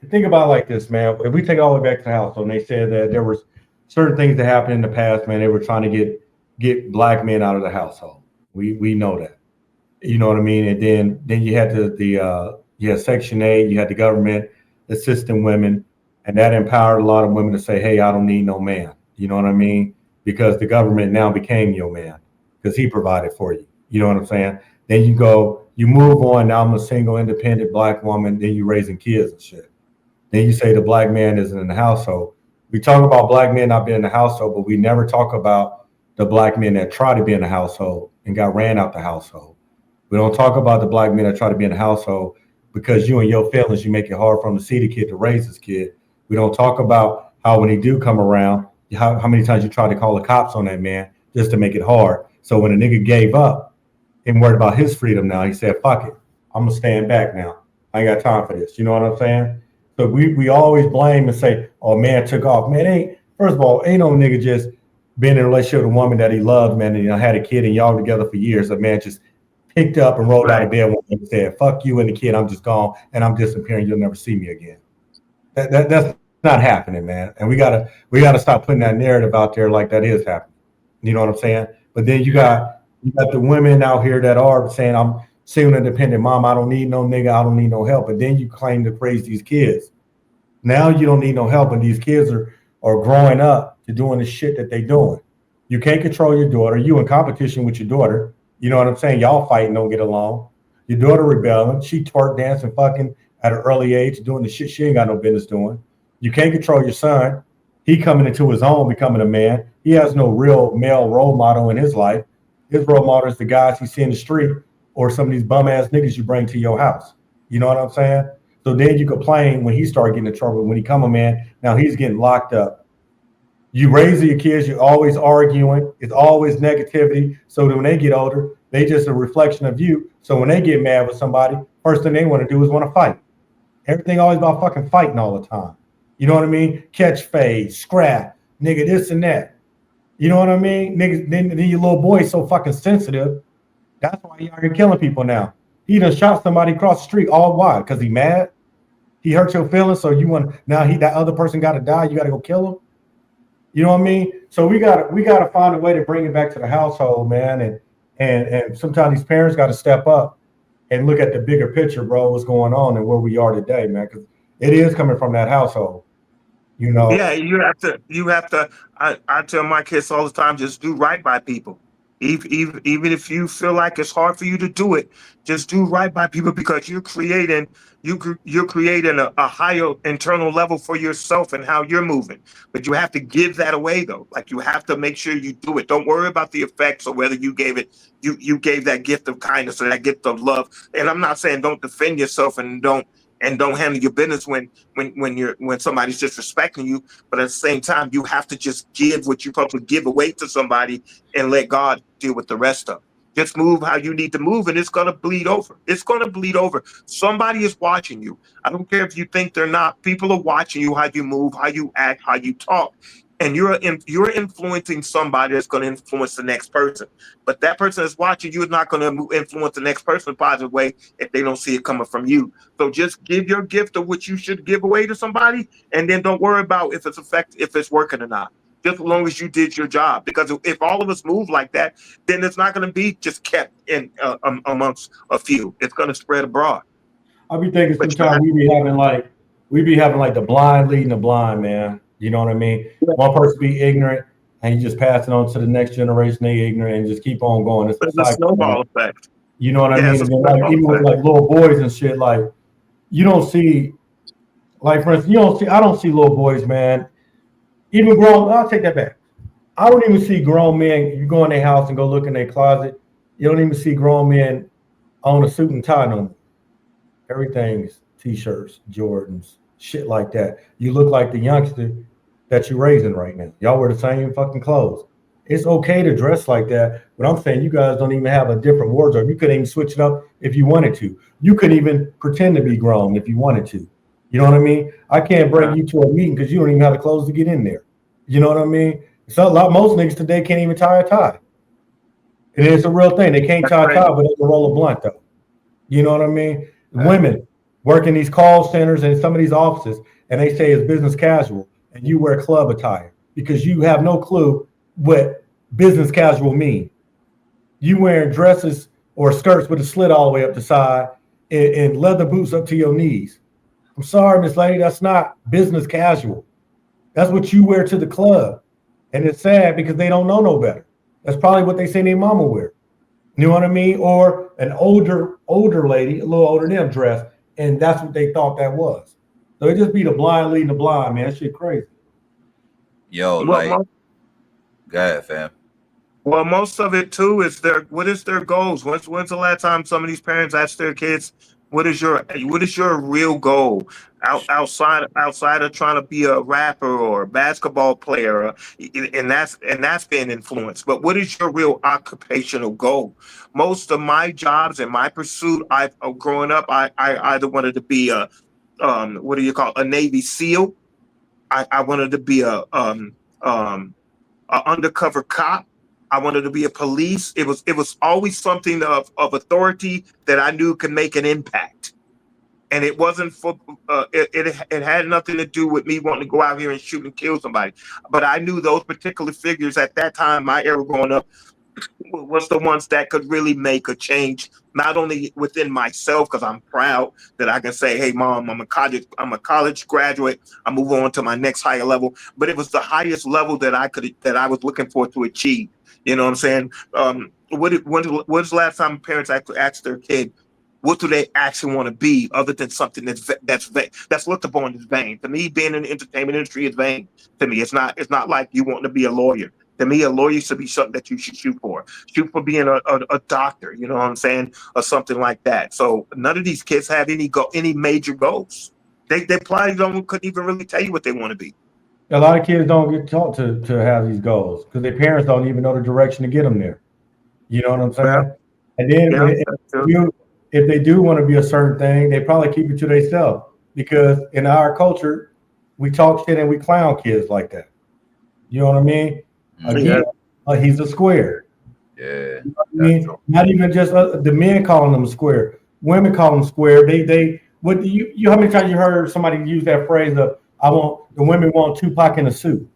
think about it like this, man. If we take it all the way back to the household, and they said that there was certain things that happened in the past, man, they were trying to get get black men out of the household. We know that. You know what I mean? And then you had you had Section 8, you had the government assisting women, and that empowered a lot of women to say, hey, I don't need no man. You know what I mean? Because the government now became your man because he provided for you. You know what I'm saying? Then you move on. Now I'm a single, independent black woman. Then you raising kids and shit. Then you say the black man isn't in the household. We talk about black men not being in the household, but we never talk about the black men that try to be in the household and got ran out the household. We don't talk about the black men that try to be in the household because you and your feelings, you make it hard for him to see the kid, to raise his kid. We don't talk about how when he do come around, how many times you try to call the cops on that man just to make it hard. So when a nigga gave up and worried about his freedom now, he said, fuck it, I'm gonna stand back now. I ain't got time for this. You know what I'm saying? So we always blame and say, oh, man took off. Man, first of all, ain't no nigga just been in a relationship with a woman that he loved, man, and had a kid and y'all together for years. A man just picked up and rolled out of bed and said, fuck you and the kid, I'm just gone and I'm disappearing. You'll never see me again. That's not happening, man. And we gotta stop putting that narrative out there like that is happening. You know what I'm saying? But then you got the women out here that are saying, I'm single independent mom, I don't need no nigga, I don't need no help. But then you claim to raise these kids. Now you don't need no help, and these kids are growing up to doing the shit that they doing. You can't control your daughter. You in competition with your daughter. You know what I'm saying? Y'all fighting, don't get along. Your daughter rebelling. She twerk dancing fucking at an early age, doing the shit she ain't got no business doing. You can't control your son. He coming into his own, becoming a man. He has no real male role model in his life. His role model is the guys he see in the street or some of these bum ass niggas you bring to your house. You know what I'm saying? So then you complain when he start getting in trouble. When he come a man, now he's getting locked up. You raise your kids, you're always arguing. It's always negativity. So that when they get older, they just a reflection of you. So when they get mad with somebody, first thing they want to do is want to fight. Everything always about fucking fighting all the time. You know what I mean? Catch fade, scrap, nigga, this and that. You know what I mean? Niggas, then your little boy's so fucking sensitive. That's why he out here killing people now. He done shot somebody across the street. All why? Because he mad? He hurt your feelings, so you want now that other person got to die. You got to go kill him. You know what I mean? So we got to find a way to bring it back to the household, man. And sometimes these parents got to step up and look at the bigger picture, bro. What's going on and where we are today, man? Because it is coming from that household. You know? Yeah, you have to. I tell my kids all the time, just do right by people. Even if you feel like it's hard for you to do it, just do right by people because you're creating a higher internal level for yourself and how you're moving. But you have to give that away though. Like you have to make sure you do it. Don't worry about the effects or whether you gave it. You gave that gift of kindness or that gift of love. And I'm not saying don't defend yourself and don't handle your business when somebody's disrespecting you. But at the same time, you have to just give what you're supposed to give away to somebody and let God deal with the rest of it. Just move how you need to move, and it's going to bleed over. It's going to bleed over. Somebody is watching you. I don't care if you think they're not. People are watching you, how you move, how you act, how you talk. And you're influencing somebody that's going to influence the next person. But that person that's watching you is not going to influence the next person in a positive way if they don't see it coming from you. So just give your gift of what you should give away to somebody, and then don't worry about if it's working or not. Just as long as you did your job. Because if all of us move like that, then it's not going to be just kept in amongst a few. It's going to spread abroad. I be thinking sometimes we be having like the blind leading the blind, man. You know what I mean? One person be ignorant and you just pass it on to the next generation, they ignorant and just keep on going. It's a snowball effect. You know what I mean? And then, like, even with like little boys and shit, like you don't see, like for instance, I don't see little boys, man. Even grown, I'll take that back. I don't even see grown men. You go in their house and go look in their closet. You don't even see grown men own a suit and tie no more. Everything's t-shirts, Jordans, shit like that. You look like the youngster that you're raising right now. Y'all wear the same fucking clothes. It's okay to dress like that, but I'm saying you guys don't even have a different wardrobe. You couldn't even switch it up if you wanted to. You could even pretend to be grown if you wanted to. You know what I mean? I can't bring you to a meeting because you don't even have the clothes to get in there. You know what I mean? Most niggas today can't even tie a tie. And it's a real thing. They can't tie a tie, but they can roll a blunt though. You know what I mean? Women work in these call centers and some of these offices, and they say it's business casual, and you wear club attire because you have no clue what business casual mean? You wearing dresses or skirts with a slit all the way up the side and leather boots up to your knees. I'm sorry, Miss Lady, that's not business casual. That's what you wear to the club. And it's sad because they don't know no better. That's probably what they say their mama wear. You know what I mean? Or an older lady, a little older than them dress, and that's what they thought that was. So it just be the blind leading the blind, man. That shit crazy. Yo, Well, like, most, go ahead, fam. well, most of it too is what is their goals? When's the last time some of these parents ask their kids, what is your real goal outside of trying to be a rapper or a basketball player, and that's being influenced. But what is your real occupational goal? Most of my jobs and my pursuit, growing up, I either wanted to be a what do you call it? A Navy SEAL. I wanted to be a undercover cop. I wanted to be a police. It was always something of authority that I knew could make an impact. And it wasn't for it had nothing to do with me wanting to go out here and shoot and kill somebody. But I knew those particular figures at that time, my era growing up, was the ones that could really make a change, not only within myself, because I'm proud that I can say, hey mom, I'm a college graduate, I move on to my next higher level, but it was the highest level that I was looking for to achieve. You know what I'm saying? When's the last time parents actually asked their kid, what do they actually want to be, other than something that's looked upon as vain? To me, being in the entertainment industry is vain. To me, it's not like you want to be a lawyer. To me, a lawyer should be something that you should shoot for. Shoot for being a doctor, you know what I'm saying, or something like that. So none of these kids have any major goals. They probably couldn't even really tell you what they want to be. A lot of kids don't get taught to have these goals because their parents don't even know the direction to get them there. You know what I'm saying? Yeah. And then Yeah, if they do want to be a certain thing, they probably keep it to themselves because in our culture, we talk shit and we clown kids like that. You know what I mean? Again, he's a square. Yeah. You know what I mean? Not even just the men calling them a square. Women call them square. What do you how many times you heard somebody use that phrase of the women want Tupac in a suit?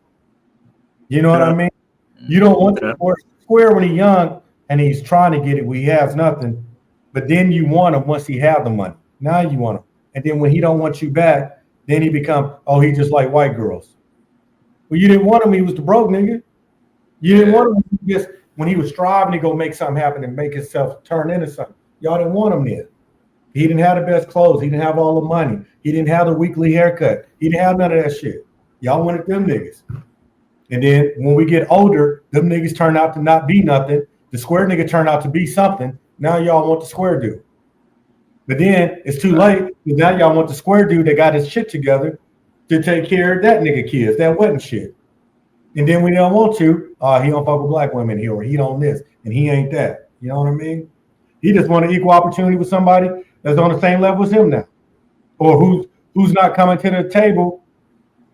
You know what I mean? You don't want the square when he's young and he's trying to get it where he has nothing, but then you want him once he have the money. Now you want him. And then when he don't want you back, then he become, oh, he just like white girls. Well, you didn't want him, he was the broke nigga. You didn't want him just when he was striving to go make something happen and make himself turn into something. Y'all didn't want him there. He didn't have the best clothes. He didn't have all the money. He didn't have the weekly haircut. He didn't have none of that shit. Y'all wanted them niggas. And then when we get older, them niggas turn out to not be nothing. The square nigga turned out to be something. Now y'all want the square dude. But then it's too late because now y'all want the square dude that got his shit together to take care of that nigga kids, that wasn't shit. And then we don't want to, he don't fuck with black women here, or he don't this, and he ain't that. You know what I mean? He just want an equal opportunity with somebody that's on the same level as him now. Or who's not coming to the table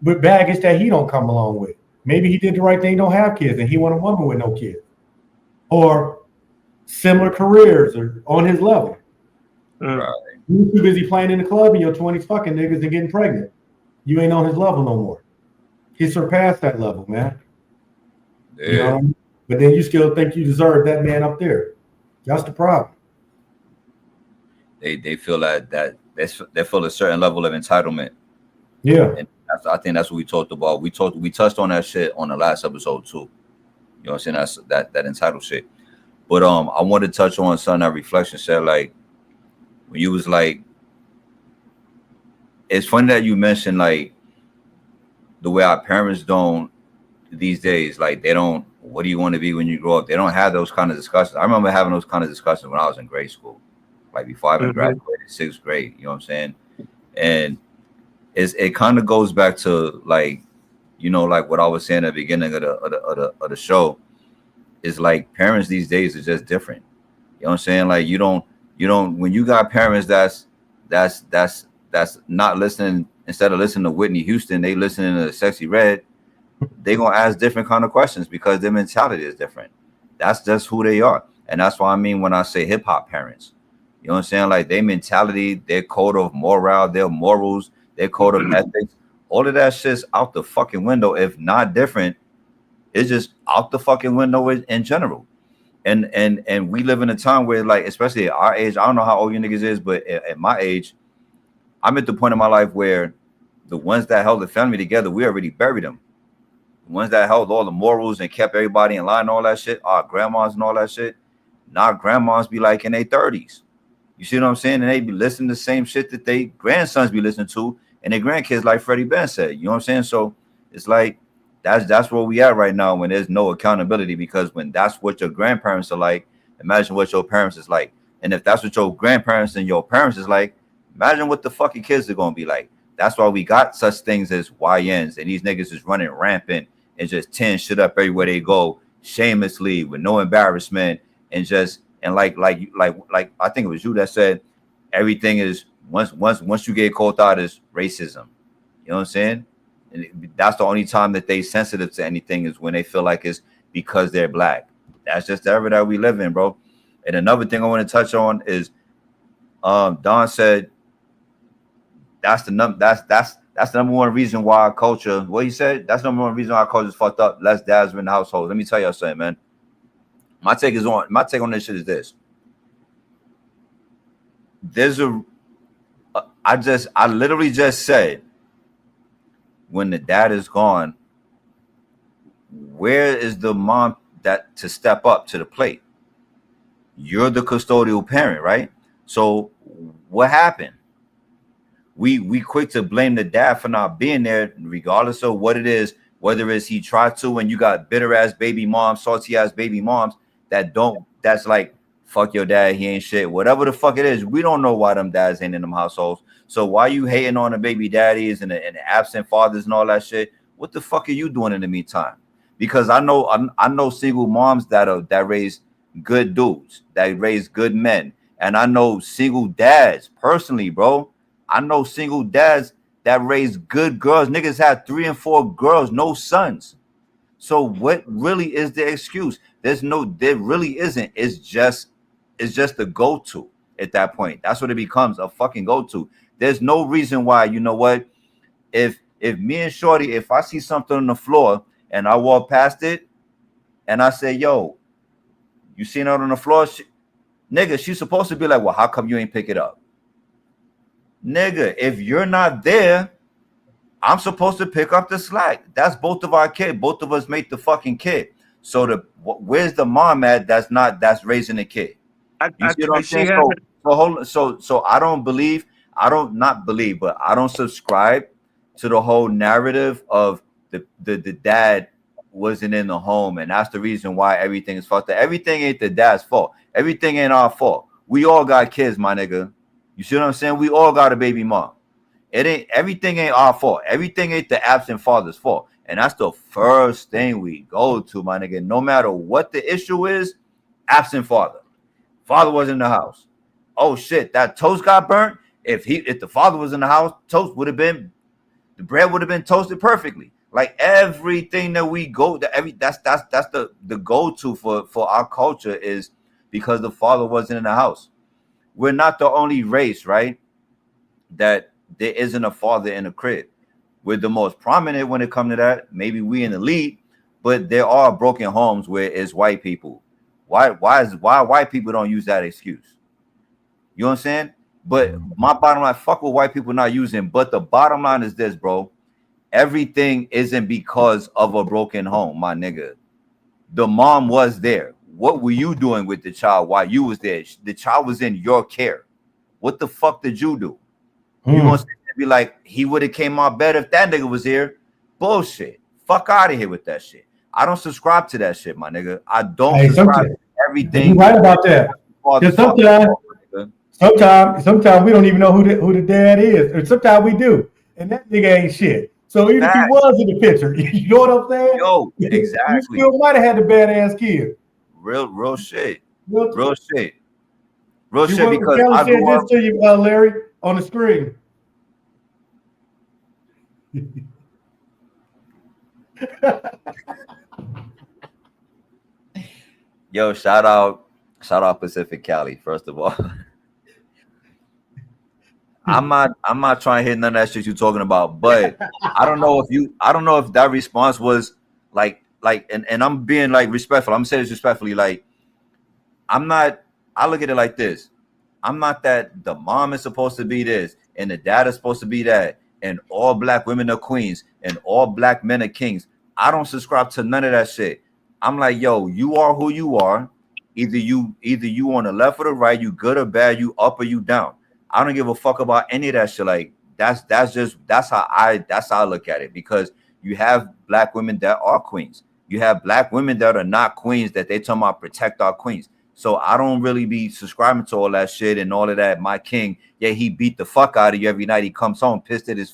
with baggage that he don't come along with. Maybe he did the right thing, don't have kids, and he want a woman with no kids. Or similar careers or on his level. Right. You too busy playing in the club in your 20s fucking niggas and getting pregnant. You ain't on his level no more. He surpassed that level, man. Yeah. You know what I mean? But then you still think you deserve that man up there. That's the problem. They feel that they feel a certain level of entitlement. Yeah. And I think that's what we talked about. We touched on that shit on the last episode too. You know what I'm saying? That's that entitled shit. But I wanted to touch on something that Reflection said, like when you was like, it's funny that you mentioned like the way our parents don't these days, like they don't, what do you want to be when you grow up? They don't have those kind of discussions. I remember having those kind of discussions when I was in grade school, like before I even graduated, 6th grade, you know what I'm saying? And it kind of goes back to like, you know, like what I was saying at the beginning of the show, is like parents these days are just different. You know what I'm saying? Like you don't when you got parents that's not listening, instead of listening to Whitney Houston, they listening to Sexy Red, they gonna ask different kind of questions because their mentality is different. That's just who they are. And that's what I mean when I say hip hop parents. You know what I'm saying? Like their mentality, their code of morale, their morals, their code of ethics, all of that shit's out the fucking window, if not different It's just out the fucking window in general. And we live in a time where, like, especially at our age, I don't know how old you niggas is, but at my age, I'm at the point in my life where the ones that held the family together, we already buried them. The ones that held all the morals and kept everybody in line and all that shit, our grandmas and all that shit. Now grandmas be like in their 30s. You see what I'm saying? And they be listening to the same shit that they grandsons be listening to, and their grandkids, like Freddie Ben said. You know what I'm saying? So it's like that's where we at right now when there's no accountability, because when that's what your grandparents are like, imagine what your parents is like. And if that's what your grandparents and your parents is like, imagine what the fucking kids are gonna be like. That's why we got such things as YNs, and these niggas is running rampant and just tearing shit up everywhere they go, shamelessly, with no embarrassment, and like I think it was you that said everything is once you get called out as racism. You know what I'm saying? And that's the only time that they sensitive to anything is when they feel like it's because they're black. That's just the era that we live in, bro. And another thing I want to touch on is Don said that's the number one reason why our culture, what he said, that's the number one reason why our culture is fucked up. Less dads in the household. Let me tell y'all something, man. My take on this shit is this. I literally just said, when the dad is gone, where is the mom that to step up to the plate? You're the custodial parent, right? So what happened? We quick to blame the dad for not being there, regardless of what it is, whether it's he tried to, and you got bitter ass baby moms, salty ass baby moms that's like, fuck your dad, he ain't shit, whatever the fuck it is. We don't know why them dads ain't in them households. So why you hating on the baby daddies and the absent fathers and all that shit? What the fuck are you doing in the meantime? Because I know single moms that raise good dudes, that raise good men, and I know single dads personally, bro. I know single dads that raise good girls. Niggas had 3 and 4 girls, no sons. So what really is the excuse? There really isn't. It's just the go-to at that point. That's what it becomes, a fucking go-to. There's no reason why, you know what? If me and Shorty, if I see something on the floor and I walk past it and I say, yo, you seen it on the floor? Nigga, she's supposed to be like, well, how come you ain't pick it up? Nigga, if you're not there, I'm supposed to pick up the slack. That's both of our kids. Both of us make the fucking kid. So where's the mom at that's raising the kid? You see what I'm saying? So I don't subscribe to the whole narrative of the dad wasn't in the home, and that's the reason why everything is fucked up. Everything ain't the dad's fault. Everything ain't our fault. We all got kids, my nigga. You see what I'm saying? We all got a baby mom. Everything ain't our fault. Everything ain't the absent father's fault. And that's the first thing we go to, my nigga. No matter what the issue is, absent father. Father was in the house. Oh shit, that toast got burnt. If the father was in the house, the bread would have been toasted perfectly. Like everything that we go, that's the go-to for our culture is because the father wasn't in the house. We're not the only race, right? That there isn't a father in the crib. We're the most prominent when it comes to that. Maybe we in the lead, but there are broken homes where it's white people. Why white people don't use that excuse? You know what I'm saying? But my bottom line, fuck what white people not using. But the bottom line is this, bro. Everything isn't because of a broken home, my nigga. The mom was there. What were you doing with the child while you was there? The child was in your care. What the fuck did you do? You gonna be like, he would have came out better if that nigga was here? Bullshit. Fuck out of here with that shit. I don't subscribe to that shit, my nigga. I don't subscribe to everything. You're right about that. Sometimes we don't even know who the dad is, or sometimes we do, and that nigga ain't shit. So even if he was in the picture, you know what I'm saying? Yo, exactly. You still might have had the badass kid. Real shit. Real shit. Because I said this to you, Larry, on the screen. Yo, shout out Pacific Cali, first of all. I'm not trying to hit none of that shit you're talking about, but I don't know if that response was like like, and I'm being like respectful. I'm saying this respectfully. Like, I look at it like this. I'm not that the mom is supposed to be this and the dad is supposed to be that and all black women are queens and all black men are kings. I don't subscribe to none of that shit. I'm like, yo, you are who you are. Either you on the left or the right, you good or bad, you up or you down. I don't give a fuck about any of that shit. Like, that's how I look at it, because you have black women that are queens. You have black women that are not queens that they talking about protect our queens. So I don't really be subscribing to all that shit and all of that. My king, yeah, he beat the fuck out of you every night. He comes home pissed at his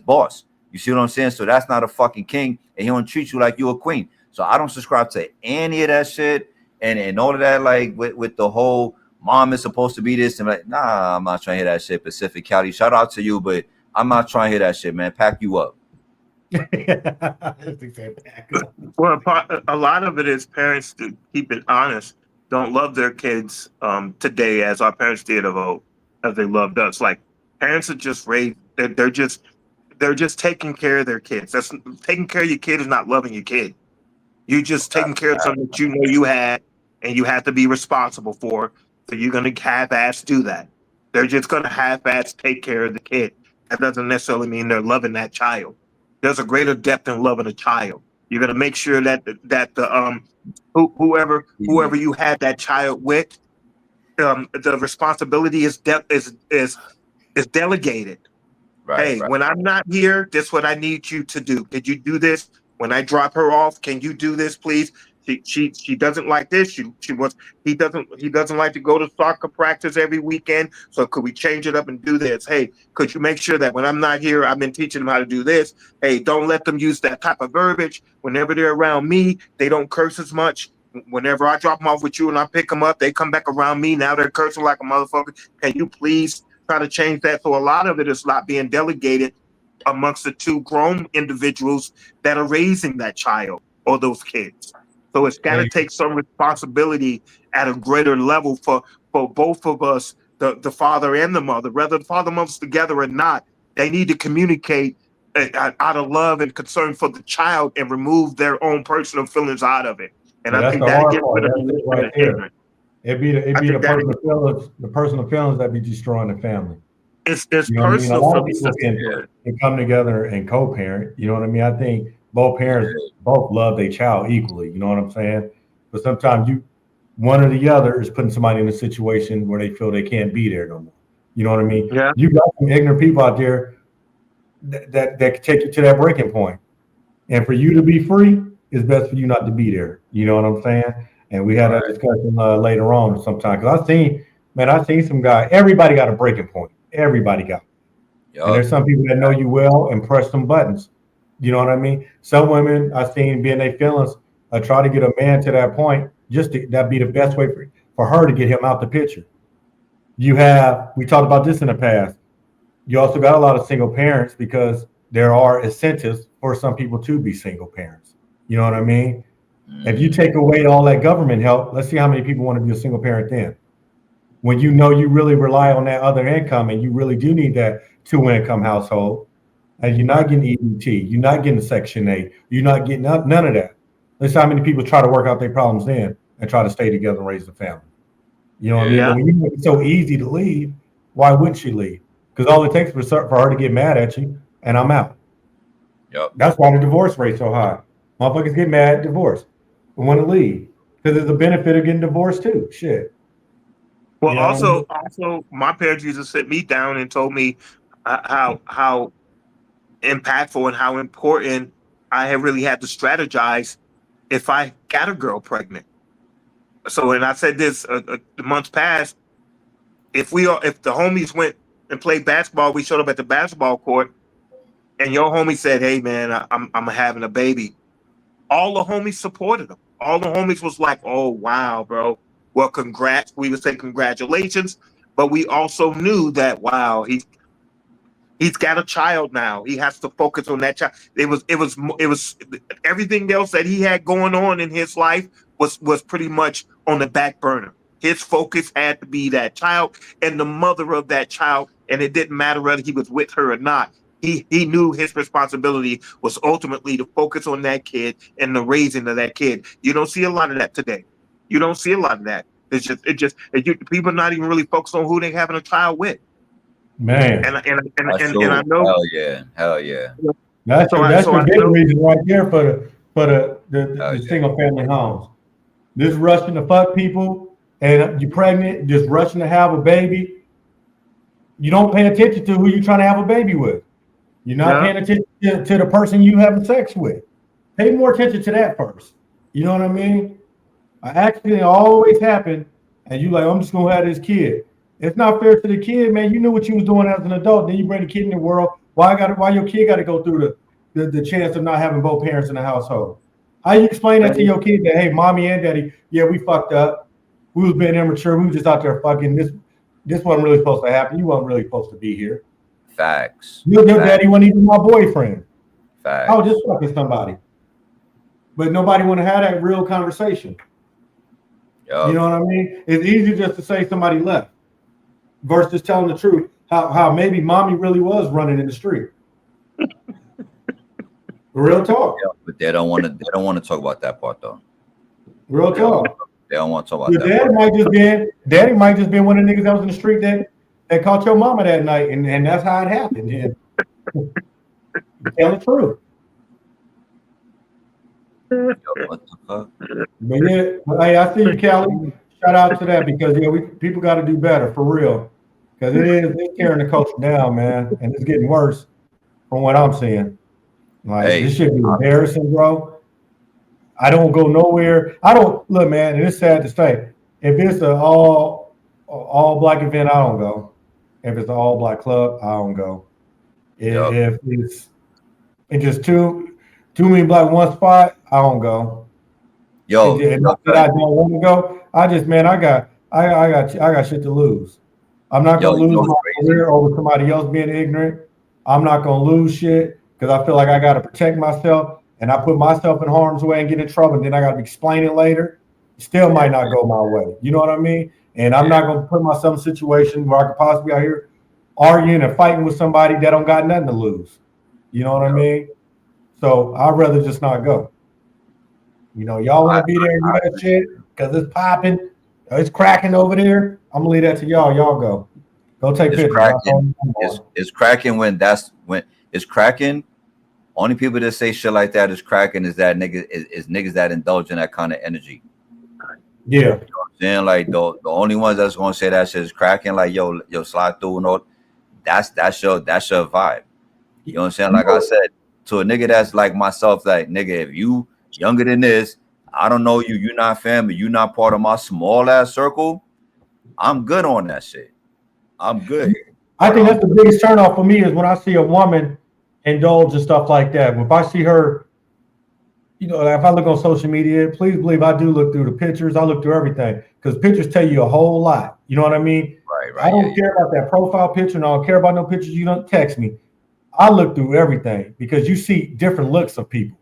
boss. You see what I'm saying? So that's not a fucking king, and he don't treat you like you a queen. So I don't subscribe to any of that shit and all of that. Like with the whole mom is supposed to be this and like, nah, I'm not trying to hear that shit. Pacific County, shout out to you, but I'm not trying to hear that shit, man. Pack you up. Well, a lot of it is parents, to keep it honest, don't love their kids today as our parents did of old, as they loved us. Like, parents are just raised, they're just taking care of their kids. That's taking care of your kid is not loving your kid. You just taking care of something that you know you had and you have to be responsible for. So you're gonna half-ass do that. They're just gonna half-ass take care of the kid. That doesn't necessarily mean they're loving that child. There's a greater depth in loving a child. You're gonna make sure that the whoever you had that child with, the responsibility is delegated. Right, Hey, when I'm not here, this is what I need you to do. Could you do this? When I drop her off, can you do this, please? She doesn't like this. He doesn't like to go to soccer practice every weekend. So could we change it up and do this? Hey, could you make sure that when I'm not here, I've been teaching them how to do this? Hey, don't let them use that type of verbiage. Whenever they're around me, they don't curse as much. Whenever I drop them off with you and I pick them up, they come back around me. Now they're cursing like a motherfucker. Can you please try to change that? So a lot of it is not being delegated amongst the two grown individuals that are raising that child or those kids. So it's got to take some responsibility at a greater level for both of us, the father and the mother. Whether the father and mother's together or not, they need to communicate out of love and concern for the child and remove their own personal feelings out of it. And I think that gets rid of it right there. It'd be the personal feelings that be destroying the family. It's you know personal. A lot of people can come together and co-parent. You know what I mean? I think both parents both love their child equally. You know what I'm saying? But sometimes one or the other is putting somebody in a situation where they feel they can't be there no more. You know what I mean? Yeah. You got some ignorant people out there that can take you to that breaking point. And for you to be free, it's best for you not to be there. You know what I'm saying? And we had that discussion later on sometime. Because I seen some guy. Everybody got a breaking point. Everybody got it. And there's some people that know you well and press some buttons. You know what I mean? Some women I seen being their feelings try to get a man to that point. That'd be the best way for her to get him out the picture. We talked about this in the past. You also got a lot of single parents because there are incentives for some people to be single parents. You know what I mean? If you take away all that government help, let's see how many people want to be a single parent then. When you know you really rely on that other income and you really do need that 2-income household, and you're not getting EBT, you're not getting Section 8, you're not getting none of that. Let's see how many people try to work out their problems then and try to stay together and raise a family. You know what I mean? When you make it so easy to leave, why wouldn't she leave? Because all it takes for her to get mad at you, and I'm out. Yep. That's why the divorce rate's so high. Motherfuckers get mad, divorce, and want to leave because there's a benefit of getting divorced too. Shit. Well, you know also, my parents used to sit me down and told me how impactful and how important I had really had to strategize if I got a girl pregnant. So, and I said this the months past. If the homies went and played basketball, we showed up at the basketball court, and your homie said, "Hey, man, I'm having a baby." All the homies supported him. All the homies was like, "Oh, wow, bro. Well, congrats." We would say congratulations, but we also knew that, wow, he's got a child now. He has to focus on that child. It was everything else that he had going on in his life was pretty much on the back burner. His focus had to be that child and the mother of that child, and it didn't matter whether he was with her or not. He knew his responsibility was ultimately to focus on that kid and the raising of that kid. You don't see a lot of that today. You don't see a lot of that. People not even really focused on who they having a child with. Man, That's And I true. know. Hell yeah. that's So that's I the big know. reason right there for Hell the yeah. single family homes. This rushing to fuck people and you're pregnant, just rushing to have a baby. You don't pay attention to who you're trying to have a baby with. You're not Yeah. paying attention to the person you having sex with. Pay more attention to that first. You know what I mean? An accident always happen, and you like, I'm just gonna have this kid. It's not fair to the kid, man. You knew what you was doing as an adult. Then you bring the kid in the world. Why your kid got to go through the chance of not having both parents in the household? How you explain that to your kid that, hey, mommy and daddy, yeah, we fucked up. We was being immature. We was just out there fucking. This wasn't really supposed to happen. You wasn't really supposed to be here. Facts. Your Facts. daddy wasn't even my boyfriend. Facts. I was just fucking somebody. But nobody want to have that real conversation. Yup. You know what I mean? It's easy just to say somebody left versus telling the truth. How maybe mommy really was running in the street. Real talk. Yeah, but they don't want to talk about that part though. Real talk. They don't want to talk about Your that daddy part. daddy might just been one of the niggas that was in the street that caught your mama that night, and that's how it happened. Yeah. Tell the truth. What the fuck? But yeah, hey, I see you, Callie. Shout out to that because yeah, people got to do better for real. Because it's tearing the culture down, man, and it's getting worse from what I'm seeing. Like Hey, this should be embarrassing, bro. I don't go nowhere. I don't look, man, and it's sad to say. If it's an all black event, I don't go. If it's an all black club, I don't go. Yup. If it's just too many black one spot, I don't go. Yo, And not that I don't want to go. I just, man, I got shit to lose. I'm not yo, gonna you know lose my what's crazy? career over somebody else being ignorant. I'm not gonna lose shit because I feel like I gotta protect myself and I put myself in harm's way and get in trouble. And then I gotta explain it later. It still might not go my way. You know what I mean? And I'm not gonna put myself in a situation where I could possibly out here arguing and fighting with somebody that don't got nothing to lose. You know what I mean? So I'd rather just not go. You know, y'all want to be there and do that shit because it's popping, it's cracking over there. I'm gonna leave that to y'all. Y'all go take It's pictures. cracking. It's cracking when it's cracking. Only people that say shit like that is cracking is that niggas that indulge in that kind of energy. Yeah. You know what I'm saying? Like the only ones that's gonna say that shit is cracking, like yo slide through and all. That's your vibe. You know what I'm saying? Like I said, to a nigga that's like myself, like nigga, if you younger than this, I don't know you, you're not family, you're not part of my small ass circle, I'm good on that shit. I'm good. I think that's the biggest turnoff for me is when I see a woman indulge in stuff like that. If I see her, you know, if I look on social media, please believe I do look through the pictures. I look through everything because pictures tell you a whole lot. You know what I mean? Right. I don't care about that profile picture, and I don't care about no pictures. You don't text me. I look through everything because you see different looks of people.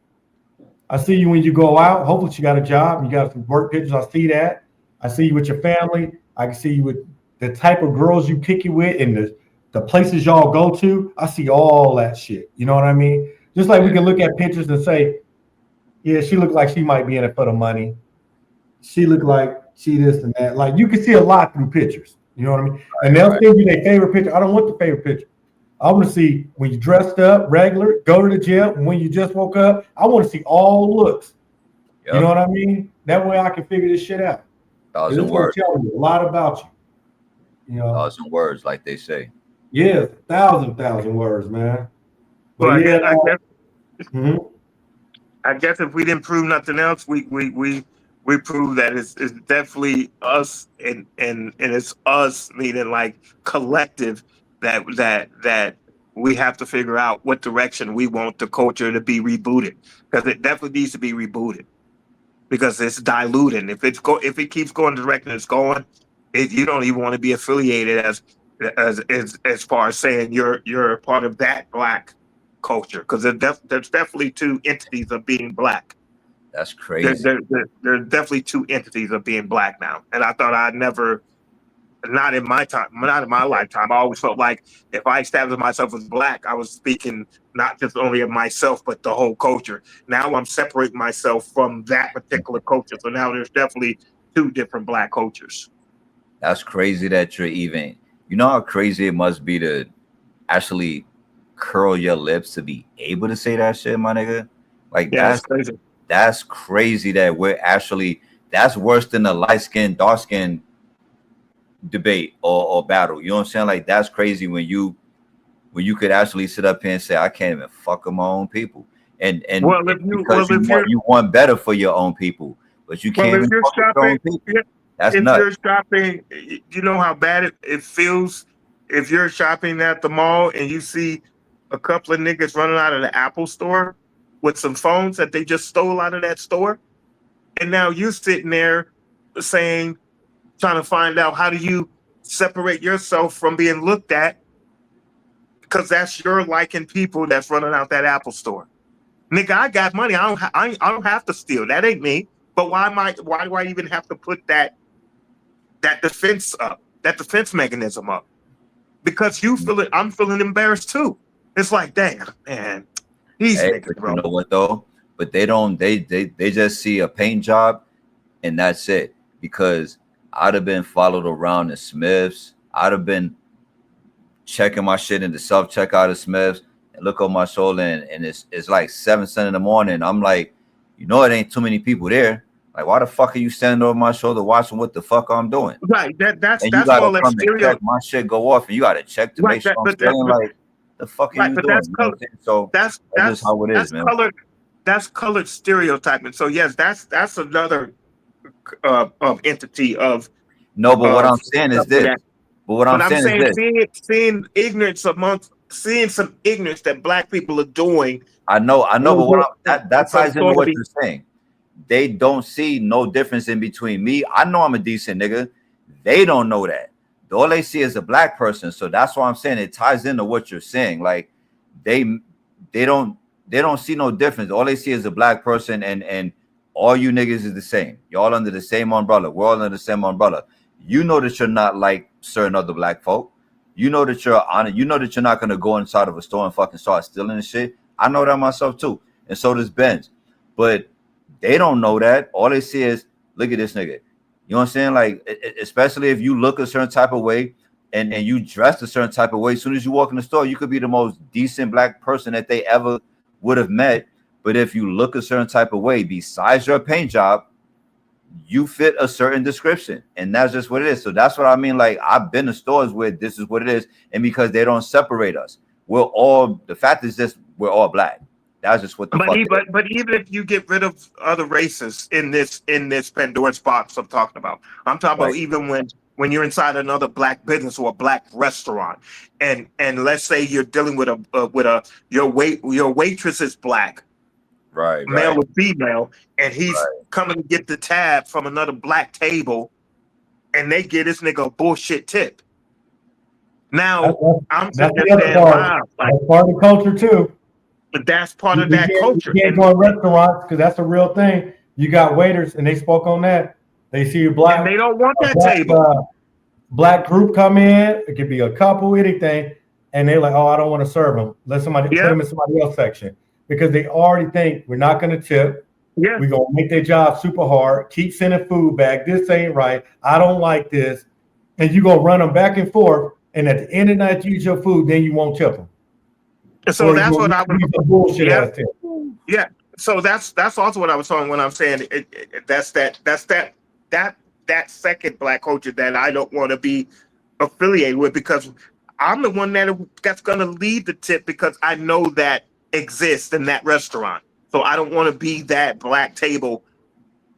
I see you when you go out. Hopefully, you got a job. You got some work pictures. I see that. I see you with your family. I can see you with the type of girls you kick it with and the places y'all go to. I see all that shit. You know what I mean? Just like we can look at pictures and say, yeah, she looked like she might be in it for the money. She looked like she this and that. Like you can see a lot through pictures. You know what I mean? And they'll send you their favorite picture. I don't want the favorite picture. I want to see when you dressed up, regular, go to the gym, when you just woke up. I want to see all looks. Yep. You know what I mean? That way I can figure this shit out. 1,000 words. Tell you a lot about you. You know, 1,000 words, like they say. Yeah, 1,000 words, man. But Well, yeah, I guess if we didn't prove nothing else, we prove that it's definitely us and it's us, meaning like collective, that we have to figure out what direction we want the culture to be rebooted, because it definitely needs to be rebooted because it's diluting. If it keeps going the direction it's going, you don't even want to be affiliated as far as saying you're a part of that black culture, because there's definitely two entities of being black. That's crazy. There's definitely two entities of being black now, and I thought I'd never not in my time, not in my lifetime. I always felt like if I established myself as black, I was speaking not just only of myself, but the whole culture. Now I'm separating myself from that particular culture. So now there's definitely two different black cultures. That's crazy that you're even, you know how crazy it must be to actually curl your lips to be able to say that shit, my nigga. Like Yeah, that's crazy. That's crazy that we're actually, that's worse than the light skin, dark skin debate or battle. You know what I'm saying? Like that's crazy when you could actually sit up here and say, I can't even fuck with my own people. And Well, because you want better for your own people, but you can't even fuck with your own people. That's nuts. You're shopping, you know how bad it feels if you're shopping at the mall and you see a couple of niggas running out of the Apple store with some phones that they just stole out of that store. And now you sitting there saying, trying to find out how do you separate yourself from being looked at because that's your liking people that's running out that Apple store. Nigga, I got money. I don't have to steal. That ain't me. But why do I even have to put that defense up, that defense mechanism up? Because I'm feeling embarrassed too. It's like, damn, man, these niggas, bro. You know what though? But they don't. They just see a paint job, and that's it. Because I'd have been followed around the Smiths. I'd have been checking my shit in the self checkout of Smiths and look on my shoulder, and it's like 7 cents in the morning. I'm like, you know, it ain't too many people there. Like, why the fuck are you standing over my shoulder watching what the fuck I'm doing? Right. That's all that stereo. My shit go off, and you gotta check to make sure I'm feeling like the fuck are you doing? So that's just how it is, man. That's colored stereotyping. So yes, that's another entity of. No, but what I'm saying is this. But what I'm saying is this. Seeing ignorance seeing some ignorance that black people are doing. I know, but that ties into what you're saying. They don't see no difference in between me. I know I'm a decent nigga. They don't know that. All they see is a black person. So that's why I'm saying it ties into what you're saying. Like they don't see no difference. All they see is a black person, and all you niggas is the same. You're all under the same umbrella. We're all under the same umbrella. You know that you're not like certain other black folk. You know that you're on it. You know that you're not gonna go inside of a store and fucking start stealing and shit. I know that myself too, and so does Benz. But they don't know that. All they see is, look at this nigga. You know what I'm saying? Like, especially if you look a certain type of way and you dress a certain type of way. As soon as you walk in the store, you could be the most decent black person that they ever would have met. But if you look a certain type of way, besides your paint job, you fit a certain description. And that's just what it is. So that's what I mean. Like, I've been to stores where this is what it is. And because they don't separate us, the fact is just, we're all black. That's just what the fuck. But even if you get rid of other races in this Pandora's box I'm talking about about even when you're inside another black business or a black restaurant, and let's say you're dealing with your waitress is black, right, male or female, and he's coming to get the tab from another black table, and they get this nigga a bullshit tip. Now I'm sitting there saying, wow, like, that's part of the culture too. But that's part of that culture. You can't go to restaurants because that's a real thing. You got waiters, and they spoke on that. They see a black, and they don't want that table. Black group come in. It could be a couple, anything, and they're like, "Oh, I don't want to serve them. Let somebody put them in somebody else section," because they already think we're not going to tip. Yeah, we're gonna make their job super hard. Keep sending food back. This ain't right. I don't like this, and you gonna run them back and forth. And at the end of the night, you eat your food, then you won't tip them. So that's what I was. Bullshit. Yeah. So that's also what I was talking when I'm saying that's that second black culture that I don't want to be affiliated with, because I'm the one that's going to lead the tip because I know that exists in that restaurant. So I don't want to be that black table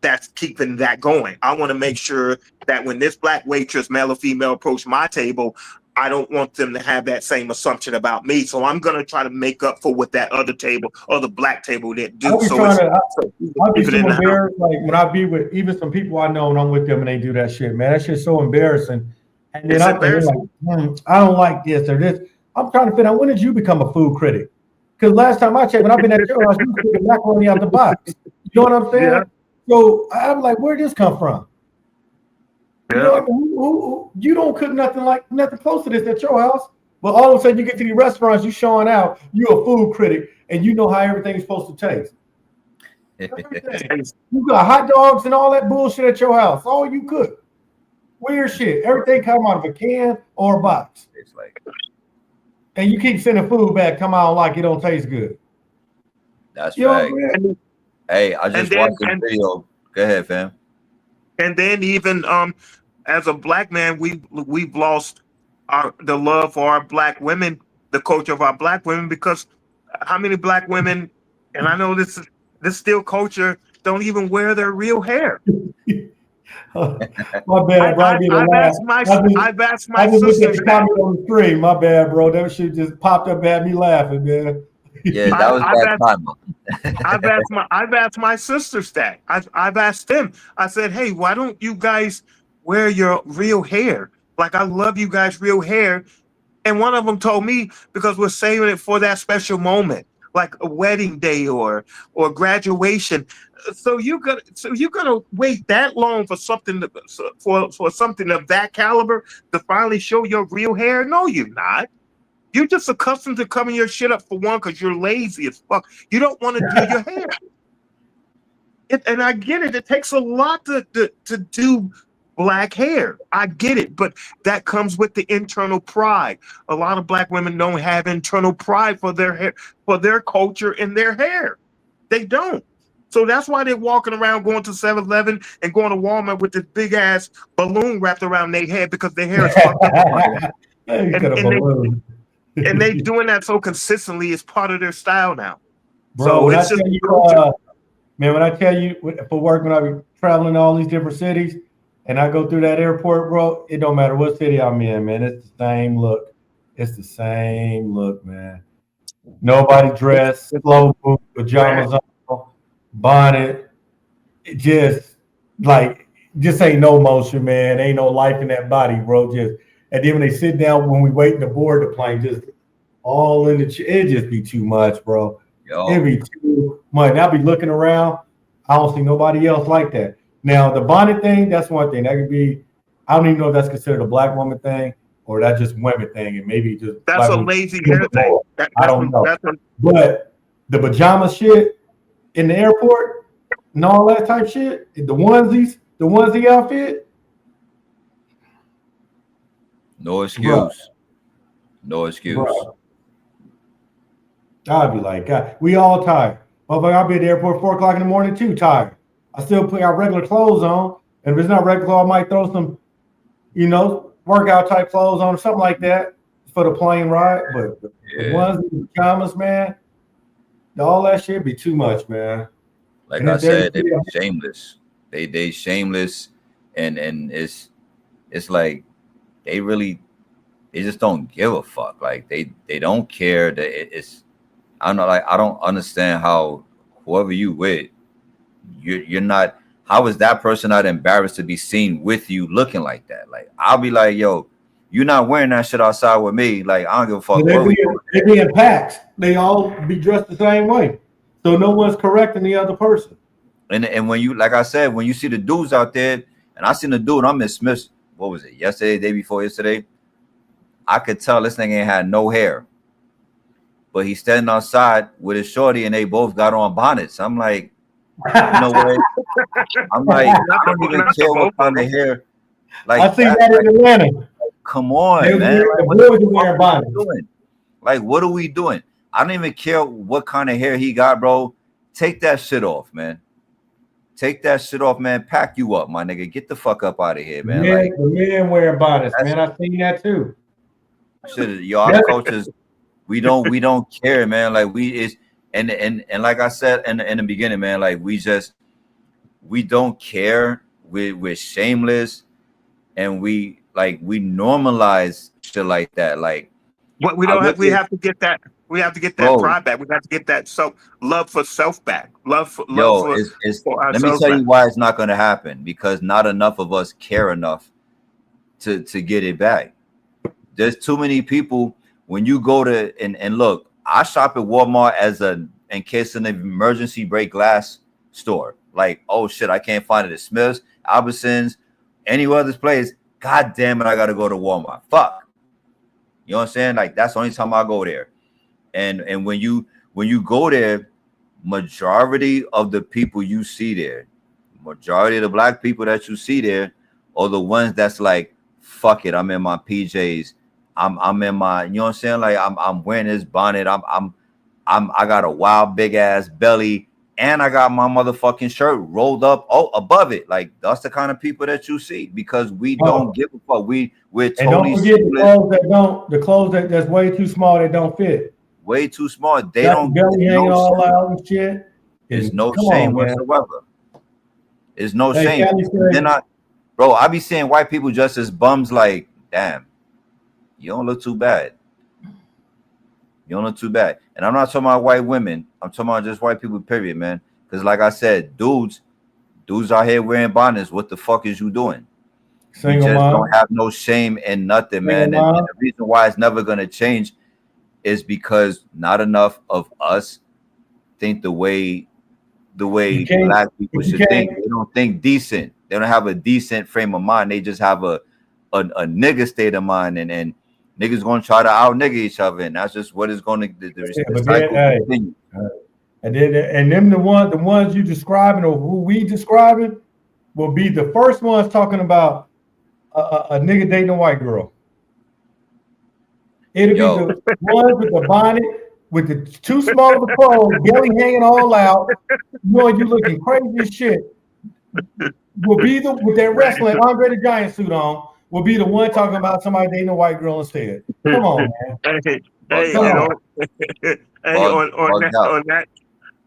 that's keeping that going. I want to make sure that when this black waitress, male or female, approach my table, I don't want them to have that same assumption about me. So I'm going to try to make up for what that other table or the black table didn't do. I'll be so embarrassed. Like when I be with even some people I know and I'm with them and they do that shit, man. That shit's so embarrassing. And then I'm like, I don't like this or this. I'm trying to figure out, when did you become a food critic? Because last time I checked, when I've been at your house, you picking macaroni out the box. You know what I'm saying? Yeah. So I'm like, where'd this come from? You know, you don't cook nothing close to this at your house. But all of a sudden, you get to these restaurants, you showing out. You a food critic, and you know how everything's supposed to taste. Everything. You got hot dogs and all that bullshit at your house. All you cook. Weird shit. Everything come out of a can or a box. It's like And you keep sending food back, come out like it don't taste good. that's You know right. what I'm saying? Hey, I just watched the video. Go ahead, fam. And then even as a black man, we've lost the love for our black women, the culture of our black women, because how many black women, and I know this still culture, don't even wear their real hair. My bad, bro. I've asked my I just looked at sisters the that. comment on the screen. My bad, bro. That shit just popped up at me laughing, man. Yeah, that was that time. I've asked my sisters that. I've asked them. I said, hey, why don't you guys wear your real hair? Like, I love you guys' real hair. And one of them told me, because we're saving it for that special moment, like a wedding day or graduation. So you're gonna wait that long for something for something of that caliber to finally show your real hair? No, you're not. You're just accustomed to covering your shit up for one because you're lazy as fuck. You don't want to do your hair. And I get it. It takes a lot to do black hair. I get it, but that comes with the internal pride. A lot of black women don't have internal pride for their hair, for their culture and their hair. They don't. So that's why they're walking around going to 7-Eleven and going to Walmart with this big ass balloon wrapped around their head because their hair is fucked up. And they doing that so consistently, it's part of their style now. Bro, So when it's I just tell you, man, when I tell you for work, when I be traveling to all these different cities and I go through that airport, bro, it don't matter what city I'm in, man. It's the same look. It's the same look, man. Nobody dressed, slow move, pajamas on, bonnet. It just ain't no motion, man. Ain't no life in that body, bro. And then when they sit down, when we waiting to board the plane, just all in the it just be too much, bro. It'd be too much. And I'll be looking around. I don't see nobody else like that. Now, the bonnet thing, that's one thing. That could be, I don't even know if that's considered a black woman thing or that's just women thing. And maybe just that's a lazy hair thing. I don't know. But the pajama shit in the airport and all that type shit, the onesie outfit. No excuse. No excuse. Bro. I'd be like, God, we all tired. Motherfucker, I'll be at the airport 4 o'clock in the morning too, tired. I still put our regular clothes on. And if it's not regular clothes, I might throw some, workout type clothes on or something like that for the plane ride. But the ones in the pajamas, man, all that shit be too much, man. Like I said, they be shameless. They shameless, and it's like they just don't give a fuck. Like they don't care that it's. I don't know. Like I don't understand how whoever you with, you're not. How is that person not embarrassed to be seen with you looking like that? Like I'll be like, yo, you're not wearing that shit outside with me. Like I don't give a fuck. They be in packs. They all be dressed the same way, so no one's correcting the other person. And when you, like I said, when you see the dudes out there, and I seen the dude, I'm in Smith's. What was it? Yesterday, day before yesterday. I could tell this thing ain't had no hair, but he's standing outside with his shorty, and they both got on bonnets. I'm like, you know what? I'm like, I don't even care what kind of hair. Like I see that in Atlanta. Come on, man. Like, what are we doing? I don't even care what kind of hair he got, bro. Take that shit off, man. Take that shit off, man. Pack you up, my nigga. Get the fuck up out of here, man. The men wearing bonnets, man. I seen that too. Shit, y'all coaches, we don't care, man. Like and like I said in the beginning, man. Like we don't care. We're shameless, and we normalize shit like that. Like what we don't have, we have to get that. We have to get that pride back. We have to get that love for self back. Let me tell you why it's not going to happen, because not enough of us care enough to get it back. There's too many people. When you go to and look, I shop at Walmart in case of an emergency break glass store. Like, oh shit, I can't find it at Smith's, Albertsons, Any other place, god damn it, I gotta go to Walmart. Fuck. You know what I'm saying? Like that's the only time I go there. And when you go there, majority of the people you see there, majority of the black people that you see there are the ones that's like, fuck it, I'm in my PJs. I'm in my, you know what I'm saying? Like I'm wearing this bonnet. I got a wild big ass belly, and I got my motherfucking shirt rolled up above it. Like that's the kind of people that you see because we don't give a fuck. We're And totally don't forget seamless, the clothes that's way too small that don't fit. way too small. They Got don't the belly there's hanging no all shame. out and shit. There's And no come shame on, man. whatsoever. There's no Hey, shame. Cali said- Then bro, I be seeing white people just as bums. Like, damn, you don't look too bad. You don't look too bad. And I'm not talking about white women. I'm talking about just white people, period, man. Because like I said, dudes out here wearing bonnets. What the fuck is you doing? You Single just mom. don't have no shame in nothing, man. Single mom. And the reason why it's never going to change is because not enough of us think the way You can't- black people you should think. can't- They don't think decent. They don't have a decent frame of mind. They just have a nigga state of mind, and niggas gonna try to out nigga each other, and that's just what is going to the but cycle then, continue. And them the ones you describing or who we describing will be the first ones talking about a nigga dating a white girl. It'll Yo. be the ones with the bonnet, with the too small of a clothes, belly hanging all out, knowing you looking crazy as shit. Will be the with that wrestling Andre the Giant suit on. Will be the one talking about somebody dating a white girl instead. Come on, man. Hey, Come you on. know,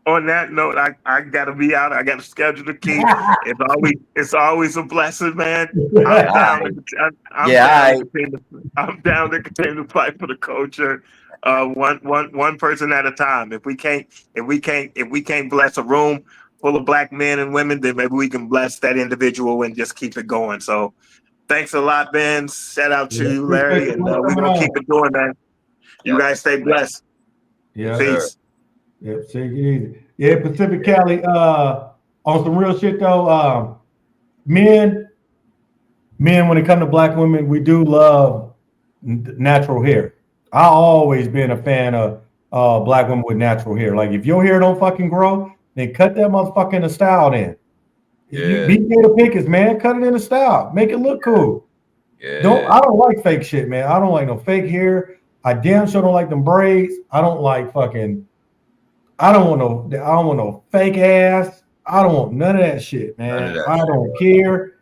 on that note, I gotta be out. I got a schedule to keep. It's always a blessing, man. I'm down to continue to fight for the culture, one person at a time. If we can't bless a room full of black men and women, then maybe we can bless that individual and just keep it going. So, thanks a lot, Ben. Shout out to you, Larry, and we're gonna keep it going, man. You guys stay blessed. Yeah. Peace. Yep, take it easy. Yeah, Pacific Cali. On some real shit though, men, when it comes to black women, we do love natural hair. I always been a fan of black women with natural hair. Like if your hair don't fucking grow, then cut that motherfucker in a style. Then Yeah. be Jada Pinkett, man. Cut it in a style. Make it look cool. Yeah. I don't like fake shit, man. I don't like no fake hair. I damn sure don't like them braids. I don't like fucking. I don't want no fake ass. I don't want none of that shit, man. I don't care.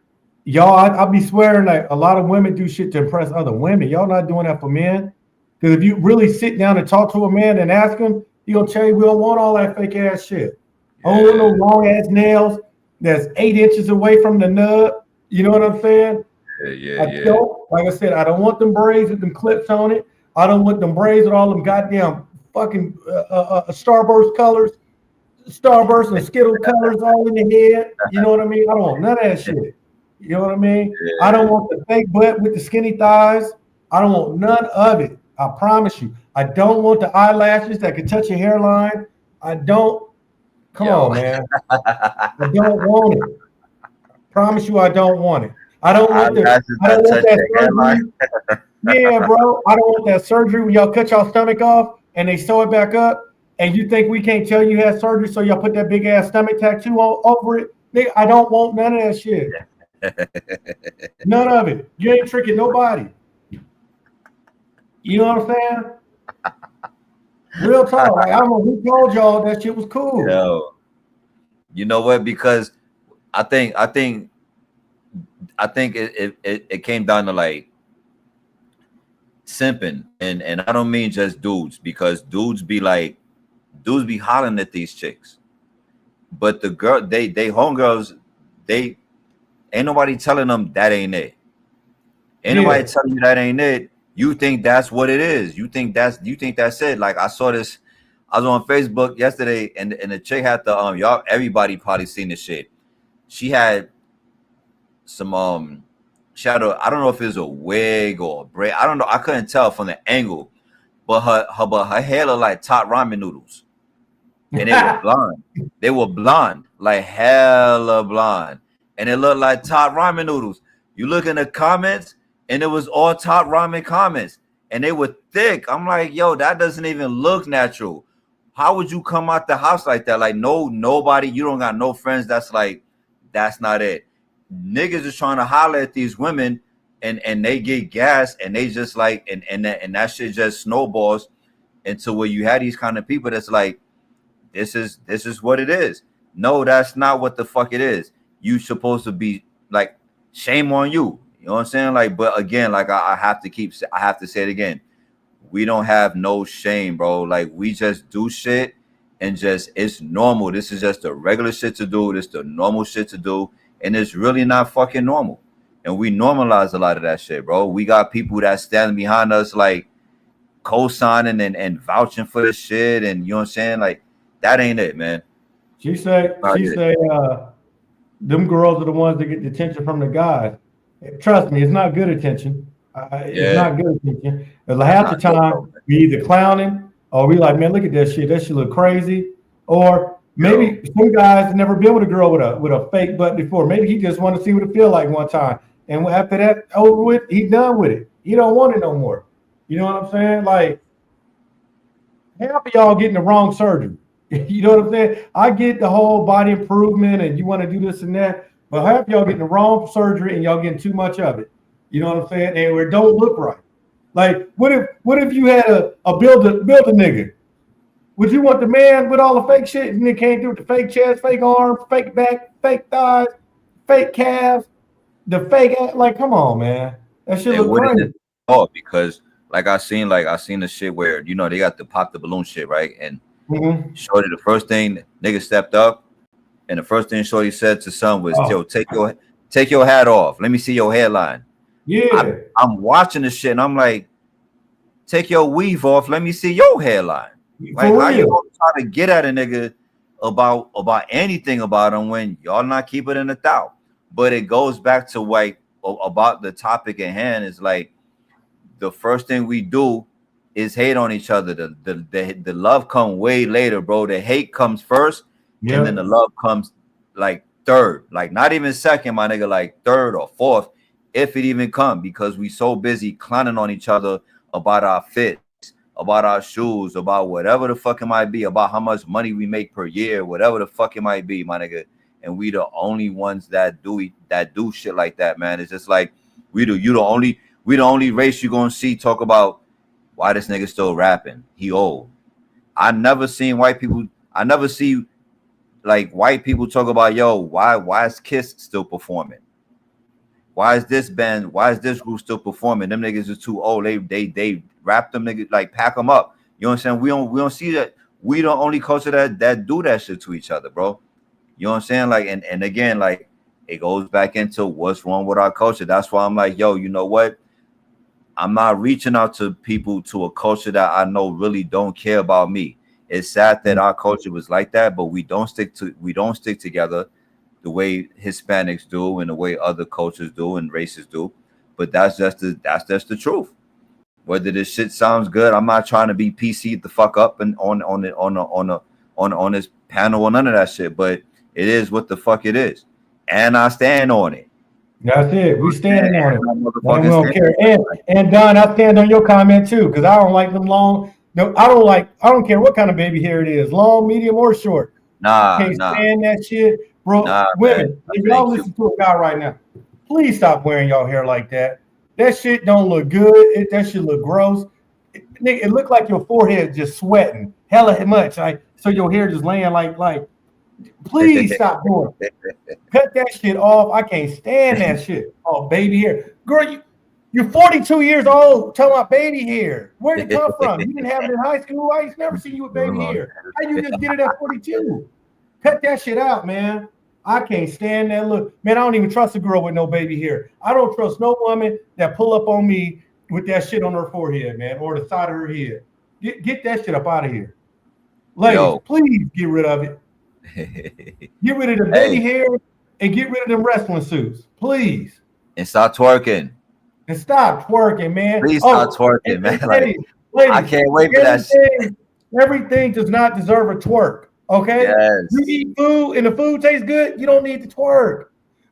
Y'all, I be swearing like a lot of women do shit to impress other women. Y'all not doing that for men. Because if you really sit down and talk to a man and ask him, he gonna tell you we don't want all that fake ass shit. I don't want no long ass nails that's 8 inches away from the nub. You know what I'm saying? Yeah. Don't, like I said, I don't want them braids with them clips on it. I don't want them braids with all them goddamn fucking Starburst colors, Starburst and Skittle colors all in the head. You know what I mean? I don't want none of that shit. You know what I mean? Yeah. I don't want the fake butt with the skinny thighs. I don't want none of it. I promise you. I don't want the eyelashes that can touch your hairline. I don't. Come on, man. I don't want it. Promise you, I don't want it. I don't want that surgery. Yeah, bro. I don't want that surgery when y'all cut y'all stomach off and they sew it back up, and you think we can't tell you had surgery, so y'all put that big ass stomach tattoo over it. Nigga, I don't want none of that shit. None of it. You ain't tricking nobody. You know what I'm saying? Real talk. Like, I don't know who told y'all that shit was cool. Yo, you know what? Because I think it came down to like simping, and I don't mean just dudes, because dudes be hollering at these chicks, but the girl, they homegirls, they ain't nobody telling them that ain't it. Ain't nobody telling you that ain't it. You think that's what it is. You think that's it. Like I saw this, I was on Facebook yesterday, and the chick had the y'all, everybody probably seen this shit. She had some she had I don't know if it was a wig or a braid. I don't know. I couldn't tell from the angle, but her hair looked like top ramen noodles, and they were blonde. They were blonde, like hella blonde, and it looked like top ramen noodles. You look in the comments, and it was all Top Ramen comments, and they were thick. I'm like, yo, that doesn't even look natural. How would you come out the house like that? Like, nobody, you don't got no friends. That's like, that's not it. Niggas is trying to holler at these women, and they get gas, and they just like, and that shit just snowballs into where you had these kind of people that's like, this is what it is. No, that's not what the fuck it is. You supposed to be like, shame on you. You know what I'm saying? Like, but again, like I have to say it again. We don't have no shame, bro. Like, we just do shit and just, it's normal. This is just the regular shit to do. This is the normal shit to do. And it's really not fucking normal. And we normalize a lot of that shit, bro. We got people that standing behind us, like, co-signing and vouching for this shit. And you know what I'm saying? Like, that ain't it, man. She say, them girls are the ones that get the attention from the guys. Trust me, it's not good attention. It's not good attention. Like, half the time, we either clowning or we like, man, look at that shit. That shit look crazy. Or maybe some guys never been with a girl with a fake butt before. Maybe he just want to see what it feel like one time. And after that over with, he done with it. He don't want it no more. You know what I'm saying? Like, half of y'all getting the wrong surgery. You know what I'm saying? I get the whole body improvement and you want to do this and that, but half y'all getting the wrong surgery and y'all getting too much of it. You know what I'm saying? And it don't look right. Like, what if you had a build a nigga? Would you want the man with all the fake shit and it came through with the fake chest, fake arms, fake back, fake thighs, fake calves, the fake ass? Like, come on, man. That shit look crazy. Oh, because like I seen the shit where, you know, they got the pop the balloon shit, right? And Shorty, the first thing nigga stepped up, and the first thing Shorty said to son was, "Yo, take your hat off. Let me see your hairline." Yeah, I'm watching this shit, and I'm like, "Take your weave off. Let me see your hairline." Like, how you gonna try to get at a nigga about anything about him when y'all not keep it in the thou? But it goes back to like about the topic at hand. Is like, the first thing we do is hate on each other. The love come way later, bro. The hate comes first, and then the love comes like third, like not even second, my nigga, like third or fourth, if it even come, because we so busy clowning on each other about our fits, about our shoes, about whatever the fuck it might be, about how much money we make per year, whatever the fuck it might be, my nigga. And we the only ones that do shit like that, man. It's just like we the only race you gonna see talk about why this nigga still rapping. He old. I never see white people talk about, yo, why is Kiss still performing? Why is this group still performing? Them niggas is too old. They rap them niggas, like, pack them up. You know what I'm saying? We don't see that. We the only culture that do that shit to each other, bro. You know what I'm saying? Like, and again, like, it goes back into what's wrong with our culture. That's why I'm like, yo, you know what? I'm not reaching out to people, to a culture that I know really don't care about me. It's sad that our culture was like that, but we don't stick together the way Hispanics do and the way other cultures do and races do. But that's just the truth. Whether this shit sounds good, I'm not trying to be PC the fuck up and on this panel or none of that shit. But it is what the fuck it is, and I stand on it. That's it. We standing on it. We don't care. And Don, I stand on your comment too, because I don't like them long. No, I don't care what kind of baby hair it is, long, medium, or short. Can't stand that shit, bro. Women, if y'all listen to a guy right now, please stop wearing y'all hair like that. That shit don't look good. That shit look gross. It look like your forehead just sweating hella much. Like, so your hair just laying like. Please stop doing it. Cut that shit off. I can't stand that shit. Oh, baby hair. Girl, you're 42 years old talking about baby hair. Where'd it come from? You didn't have it in high school. I ain't never seen you with baby hair. How you just get it at 42? Cut that shit out, man. I can't stand that look. Man, I don't even trust a girl with no baby hair. I don't trust no woman that pull up on me with that shit on her forehead, man, or the side of her head. Get that shit up out of here. Ladies, please get rid of it. Get rid of the baby hair and get rid of them wrestling suits, please. And stop twerking. And stop twerking, man. Please stop twerking, man. Ladies, I can't wait for that shit. Everything does not deserve a twerk, okay? Yes. You eat food and the food tastes good, you don't need to twerk.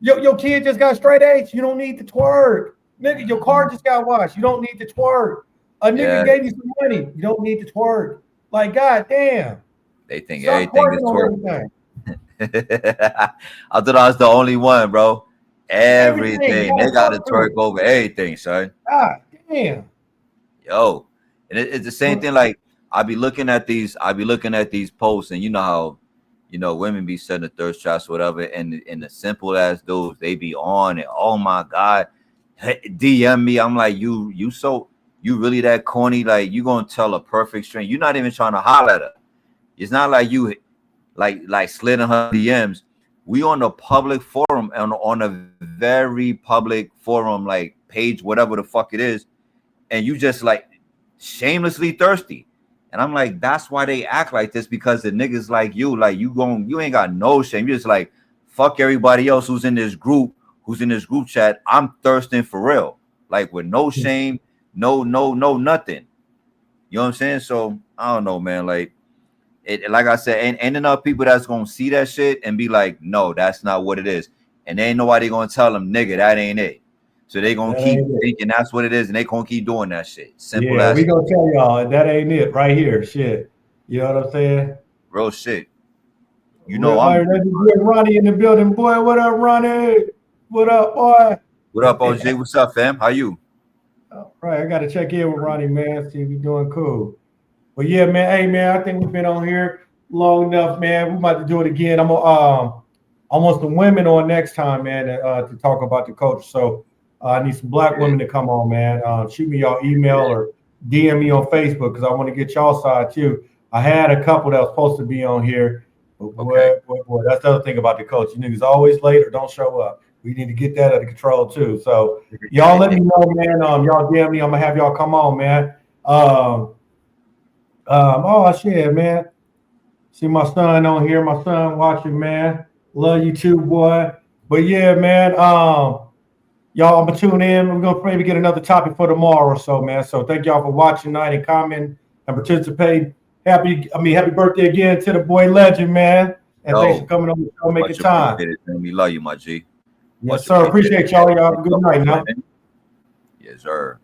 Your kid just got straight A's. You don't need to twerk. Nigga, your car just got washed. You don't need to twerk. A nigga gave you some money. You don't need to twerk. Like, God damn. They think Stop everything is twerking on twerk. everything. I thought I was the only one, bro. Everything. Everything. They got to Twerk twerk over everything, son. God damn. Yo. And it's the same thing. Like, I be looking at these posts, and you know how, women be setting the thirst traps, whatever, and the simple ass dudes, they be on it. Oh my God. DM me. I'm like, you really that corny? Like, you gonna tell a perfect stranger? You're not even trying to holler at her. It's not like you like slid in her DMs. We on the public forum and on a very public forum, like page, whatever the fuck it is, and you just like shamelessly thirsty. And I'm like, that's why they act like this, because the niggas like you ain't got no shame. You're just like, fuck everybody else who's in this group chat. I'm thirsting for real, like with no shame, no nothing. You know what I'm saying? So I don't know, man. Like like I said, ain't enough people that's gonna see that shit and be like, no, that's not what it is. And ain't nobody gonna tell them, nigga, that ain't it. So they gonna keep thinking that's what it is, and they gonna keep doing that shit. Simple as. We gonna tell y'all that ain't it right here. Shit. You know what I'm saying? Real shit. I'm Ronnie in the building, boy. What up, Ronnie? What up, boy? What up, OJ? What's up, fam? How you? All right, I gotta check in with Ronnie, man. See if he's doing cool. But yeah, man. Hey, man, I think we've been on here long enough, man. We might have to do it again. I want some women on next time, man, to talk about the culture. So I need some black women to come on, man. Shoot me y'all email or DM me on Facebook, because I want to get y'all side too. I had a couple that was supposed to be on here, but boy, that's the other thing about the coach. You niggas always late or don't show up. We need to get that under control too. So y'all let me know, man. Y'all DM me. I'm gonna have y'all come on, man. Oh shit, man. See my son on here. My son watching, man. Love you too, boy. But yeah, man. Y'all, I'm gonna tune in. We're gonna maybe get another topic for tomorrow or so, man. So thank y'all for watching tonight and commenting and participating. Happy birthday again to the boy legend, man. And thanks for coming on the show, making time. We love you, my G. Yes, sir. Appreciate y'all. Y'all have a good night now. Yes, sir.